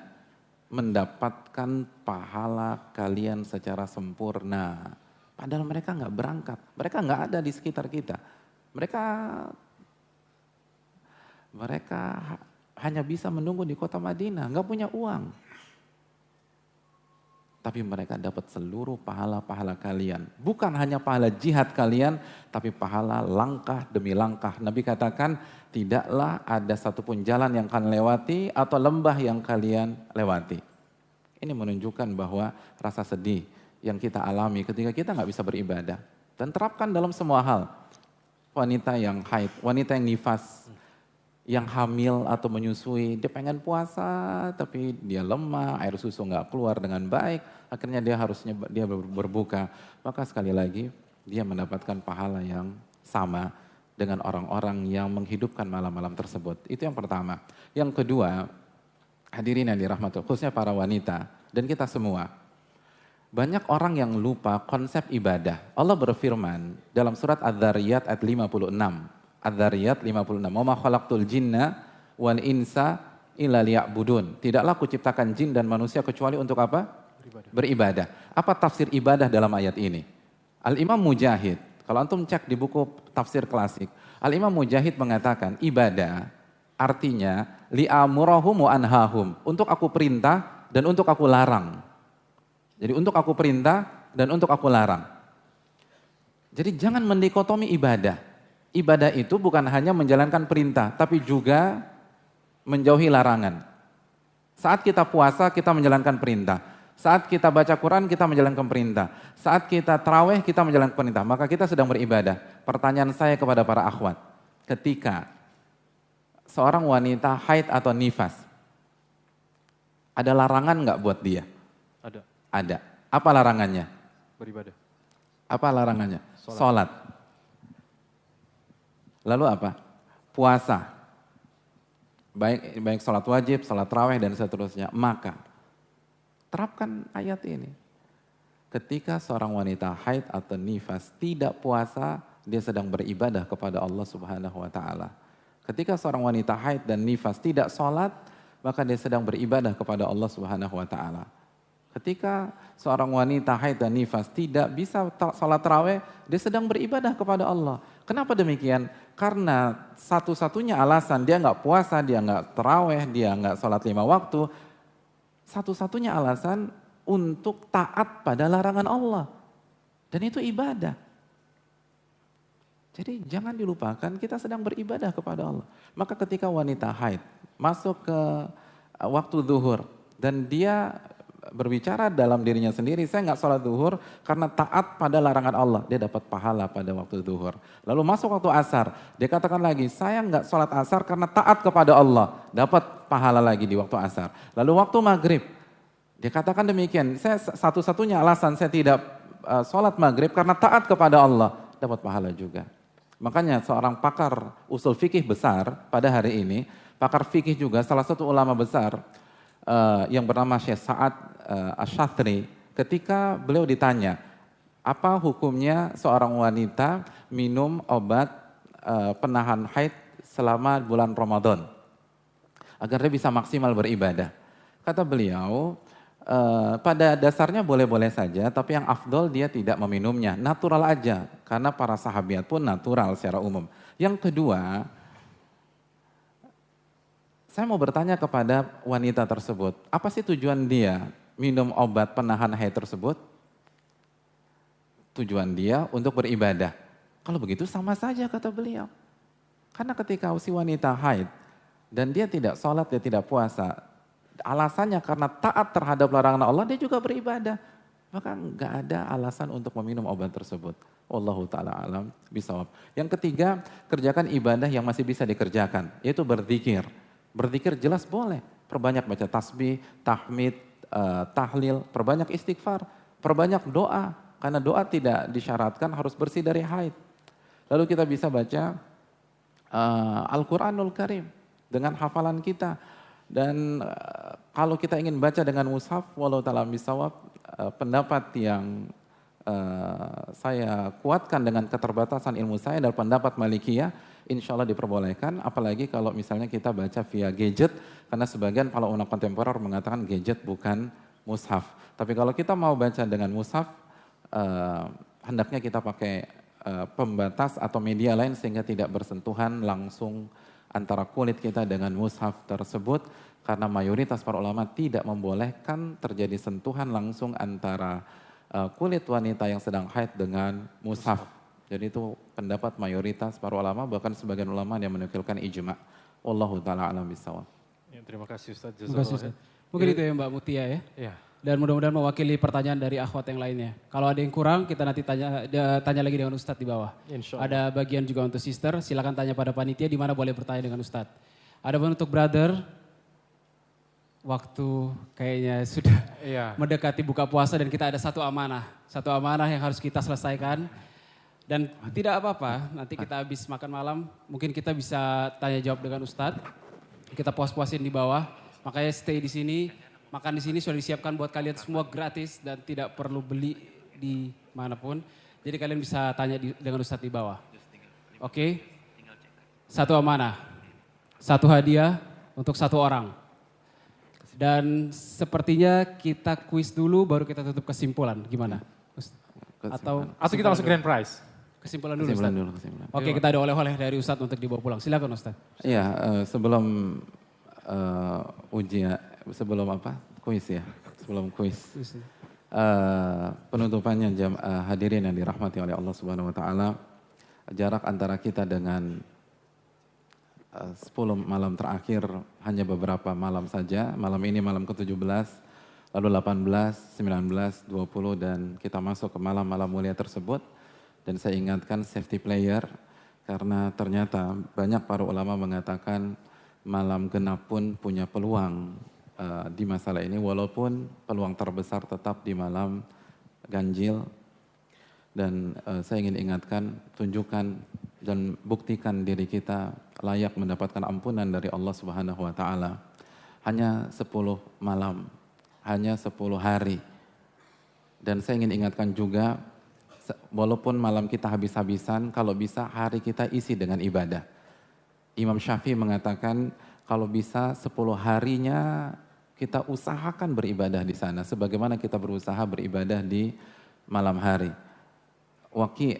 mendapatkan pahala kalian secara sempurna. Padahal mereka nggak berangkat, mereka nggak ada di sekitar kita. Mereka hanya bisa menunggu di kota Madinah, nggak punya uang. Tapi mereka dapat seluruh pahala-pahala kalian. Bukan hanya pahala jihad kalian, tapi pahala langkah demi langkah. Nabi katakan, tidaklah ada satupun jalan yang kalian lewati atau lembah yang kalian lewati. Ini menunjukkan bahwa rasa sedih yang kita alami ketika kita nggak bisa beribadah. Dan terapkan dalam semua hal. Wanita yang haid, wanita yang nifas, yang hamil atau menyusui, dia pengen puasa tapi dia lemah, air susu nggak keluar dengan baik, akhirnya dia berbuka. Maka sekali lagi dia mendapatkan pahala yang sama dengan orang-orang yang menghidupkan malam-malam tersebut. Itu yang pertama. Yang kedua, hadirin yang dirahmati, khususnya para wanita dan kita semua. Banyak orang yang lupa konsep ibadah. Allah berfirman dalam surat Adz-Dzariyat ayat 56. Adz-Dzariyat 56. Wa ma khalaqtul jinna wal insa illa liya'budun. Tidaklah kuciptakan jin dan manusia kecuali untuk apa? Beribadah. Apa tafsir ibadah dalam ayat ini? Al-Imam Mujahid, kalau antum cek di buku tafsir klasik, Al-Imam Mujahid mengatakan ibadah artinya li'amurahum wa anhahum. Untuk aku perintah dan untuk aku larang. Jadi untuk aku perintah dan untuk aku larang. Jadi jangan mendikotomi ibadah. Ibadah itu bukan hanya menjalankan perintah, tapi juga menjauhi larangan. Saat kita puasa, kita menjalankan perintah. Saat kita baca Quran, kita menjalankan perintah. Saat kita tarawih, kita menjalankan perintah. Maka kita sedang beribadah. Pertanyaan saya kepada para akhwat, ketika seorang wanita haid atau nifas, ada larangan nggak buat dia? Ada. Ada. Apa larangannya? Beribadah. Apa larangannya? Sholat. Lalu apa? Puasa. Baik sholat wajib, sholat tarawih dan seterusnya. Maka terapkan ayat ini. Ketika seorang wanita haid atau nifas tidak puasa, dia sedang beribadah kepada Allah Subhanahu wa taala. Ketika seorang wanita haid dan nifas tidak sholat, maka dia sedang beribadah kepada Allah Subhanahu wa taala. Ketika seorang wanita haid dan nifas tidak bisa sholat tarawih, dia sedang beribadah kepada Allah. Kenapa demikian? Karena satu-satunya alasan dia nggak puasa, dia nggak tarawih, dia nggak sholat 5 waktu, satu-satunya alasan untuk taat pada larangan Allah. Dan itu ibadah. Jadi jangan dilupakan kita sedang beribadah kepada Allah. Maka ketika wanita haid masuk ke waktu zuhur dan dia berbicara dalam dirinya sendiri, saya nggak sholat zuhur karena taat pada larangan Allah, dia dapat pahala pada waktu zuhur. Lalu masuk waktu asar, dia katakan lagi, saya nggak sholat asar karena taat kepada Allah, dapat pahala lagi di waktu asar. Lalu waktu maghrib, dia katakan demikian, saya satu-satunya alasan saya tidak sholat maghrib karena taat kepada Allah, dapat pahala juga. Makanya seorang pakar usul fikih besar pada hari ini, pakar fikih juga, salah satu ulama besar yang bernama Syekh Sa'ad Asy-Syadhri, ketika beliau ditanya, apa hukumnya seorang wanita minum obat penahan haid selama bulan Ramadan agar dia bisa maksimal beribadah? Kata beliau, pada dasarnya boleh-boleh saja, tapi yang afdol dia tidak meminumnya, natural aja, karena para sahabat pun natural secara umum. Yang kedua, saya mau bertanya kepada wanita tersebut, apa sih tujuan dia minum obat penahan haid tersebut? Tujuan dia untuk beribadah. Kalau begitu sama saja kata beliau. Karena ketika si wanita haid dan dia tidak sholat, dia tidak puasa, alasannya karena taat terhadap larangan Allah, dia juga beribadah. Maka nggak ada alasan untuk meminum obat tersebut. Wallahu ta'ala alam bisawab. Yang ketiga, kerjakan ibadah yang masih bisa dikerjakan, yaitu berzikir. Berzikir jelas boleh, perbanyak baca tasbih, tahmid, tahlil, perbanyak istighfar, perbanyak doa, karena doa tidak disyaratkan harus bersih dari haid. Lalu kita bisa baca Al-Quranul Karim dengan hafalan kita. Dan kalau kita ingin baca dengan mushaf, walau ta'ala bisawab, pendapat yang saya kuatkan dengan keterbatasan ilmu saya dan pendapat Malikiyah, insya Allah diperbolehkan. Apalagi kalau misalnya kita baca via gadget, karena sebagian para ulama kontemporer mengatakan gadget bukan mushaf. Tapi kalau kita mau baca dengan mushaf, hendaknya kita pakai pembatas atau media lain sehingga tidak bersentuhan langsung antara kulit kita dengan mushaf tersebut, karena mayoritas para ulama tidak membolehkan terjadi sentuhan langsung antara kulit wanita yang sedang haid dengan mushaf. Jadi itu pendapat mayoritas para ulama, bahkan sebagian ulama yang menukilkan ijma'. Wallahu ta'ala alam bisawab. Ya, terima kasih Ustaz. Terima kasih, Ustaz. Mungkin itu ya Mbak Mutia ya. Ya. Dan mudah-mudahan mewakili pertanyaan dari akhwat yang lainnya. Kalau ada yang kurang, kita nanti tanya lagi dengan Ustadz di bawah. Insya Allah. Ada bagian juga untuk sister, silakan tanya pada panitia di mana boleh bertanya dengan Ustadz. Ada pun untuk brother, waktu kayaknya sudah mendekati buka puasa dan kita ada satu amanah yang harus kita selesaikan. Dan tidak apa-apa, nanti kita habis makan malam, mungkin kita bisa tanya jawab dengan Ustadz. Kita puas-puasin di bawah, makanya stay di sini. Makan di sini sudah disiapkan buat kalian semua gratis dan tidak perlu beli di manapun. Jadi kalian bisa tanya dengan Ustadz di bawah. Oke? Satu amanah, satu hadiah untuk satu orang. Dan sepertinya kita kuis dulu baru kita tutup kesimpulan. Gimana? Atau kita langsung grand prize. Kesimpulan dulu Ustadz. Kesimpulan. Oke, kita ada oleh-oleh dari Ustadz untuk dibawa pulang. Silakan Ustadz. Iya, sebelum sebelum kuis ya, sebelum kuis. Penutupannya hadirin yang dirahmati oleh Allah Subhanahu wa taala, jarak antara kita dengan 10 malam terakhir hanya beberapa malam saja. Malam ini malam ke-17, lalu 18, 19, 20 dan kita masuk ke malam-malam mulia tersebut. Dan saya ingatkan safety player karena ternyata banyak para ulama mengatakan malam genap pun punya peluang di masalah ini, walaupun peluang terbesar tetap di malam ganjil. Dan saya ingin ingatkan, tunjukkan dan buktikan diri kita layak mendapatkan ampunan dari Allah Subhanahu wa taala. Hanya 10 malam, hanya 10 hari. Dan saya ingin ingatkan juga, walaupun malam kita habis-habisan, kalau bisa hari kita isi dengan ibadah. Imam Syafi'i mengatakan kalau bisa 10 harinya kita usahakan beribadah di sana sebagaimana kita berusaha beribadah di malam hari. Waqi'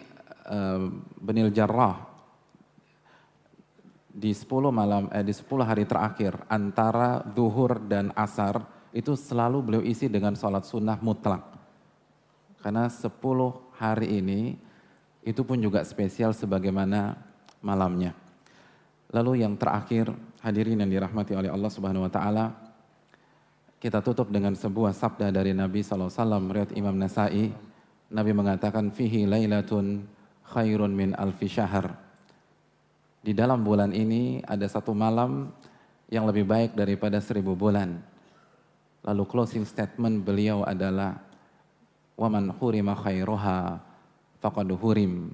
binil Jarrah di 10 hari terakhir antara zuhur dan asar itu selalu beliau isi dengan sholat sunnah mutlak. Karena 10 hari ini itu pun juga spesial sebagaimana malamnya. Lalu yang terakhir, hadirin yang dirahmati oleh Allah Subhanahu wa taala, kita tutup dengan sebuah sabda dari Nabi sallallahu alaihi wasallam riwayat Imam Nasa'i. Nabi mengatakan fihi lailatun khairun min alfi syahr. Di dalam bulan ini ada satu malam yang lebih baik daripada 1000 bulan. Lalu closing statement beliau adalah waman hurima khairoha faqad hurim.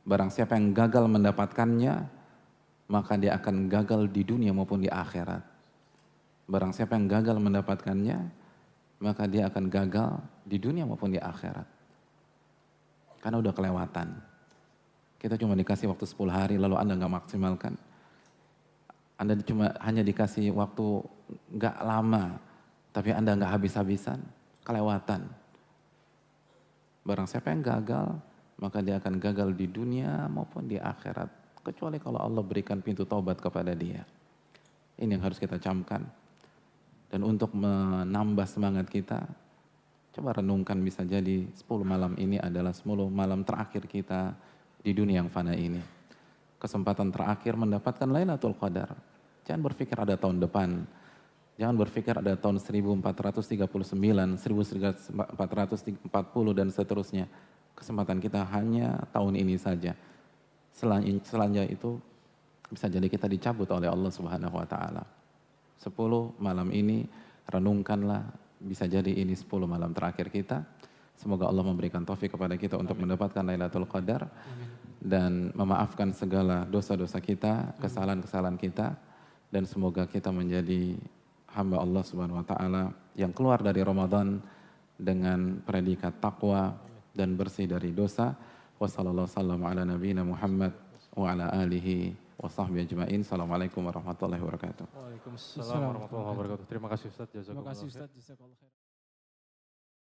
Barang siapa yang gagal mendapatkannya, maka dia akan gagal di dunia maupun di akhirat. Barang siapa yang gagal mendapatkannya, maka dia akan gagal di dunia maupun di akhirat. Karena udah kelewatan. Kita cuma dikasih waktu 10 hari lalu Anda nggak maksimalkan. Anda cuma hanya dikasih waktu nggak lama, tapi Anda nggak habis-habisan, kelewatan. Barang siapa yang gagal, maka dia akan gagal di dunia maupun di akhirat. Kecuali kalau Allah berikan pintu taubat kepada dia. Ini yang harus kita camkan. Dan untuk menambah semangat kita, coba renungkan bisa jadi 10 malam ini adalah 10 malam terakhir kita di dunia yang fana ini. Kesempatan terakhir mendapatkan Lailatul Qadar. Jangan berpikir ada tahun depan. Jangan berpikir ada tahun 1439, 1440 dan seterusnya. Kesempatan kita hanya tahun ini saja. Selanjutnya itu bisa jadi kita dicabut oleh Allah Subhanahu wa taala. 10 malam ini renungkanlah, bisa jadi ini 10 malam terakhir kita. Semoga Allah memberikan taufik kepada kita untuk mendapatkan Lailatul Qadar dan memaafkan segala dosa-dosa kita, kesalahan-kesalahan kita, dan semoga kita menjadi hamba Allah Subhanahu wa taala yang keluar dari Ramadan dengan predikat takwa dan bersih dari dosa. Wassalamualaikum warahmatullahi wabarakatuh. Waalaikumsalam warahmatullahi wabarakatuh. Terima kasih Ustaz. Terima kasih Jazakumullah khair. Ustaz. Jazakallah khair.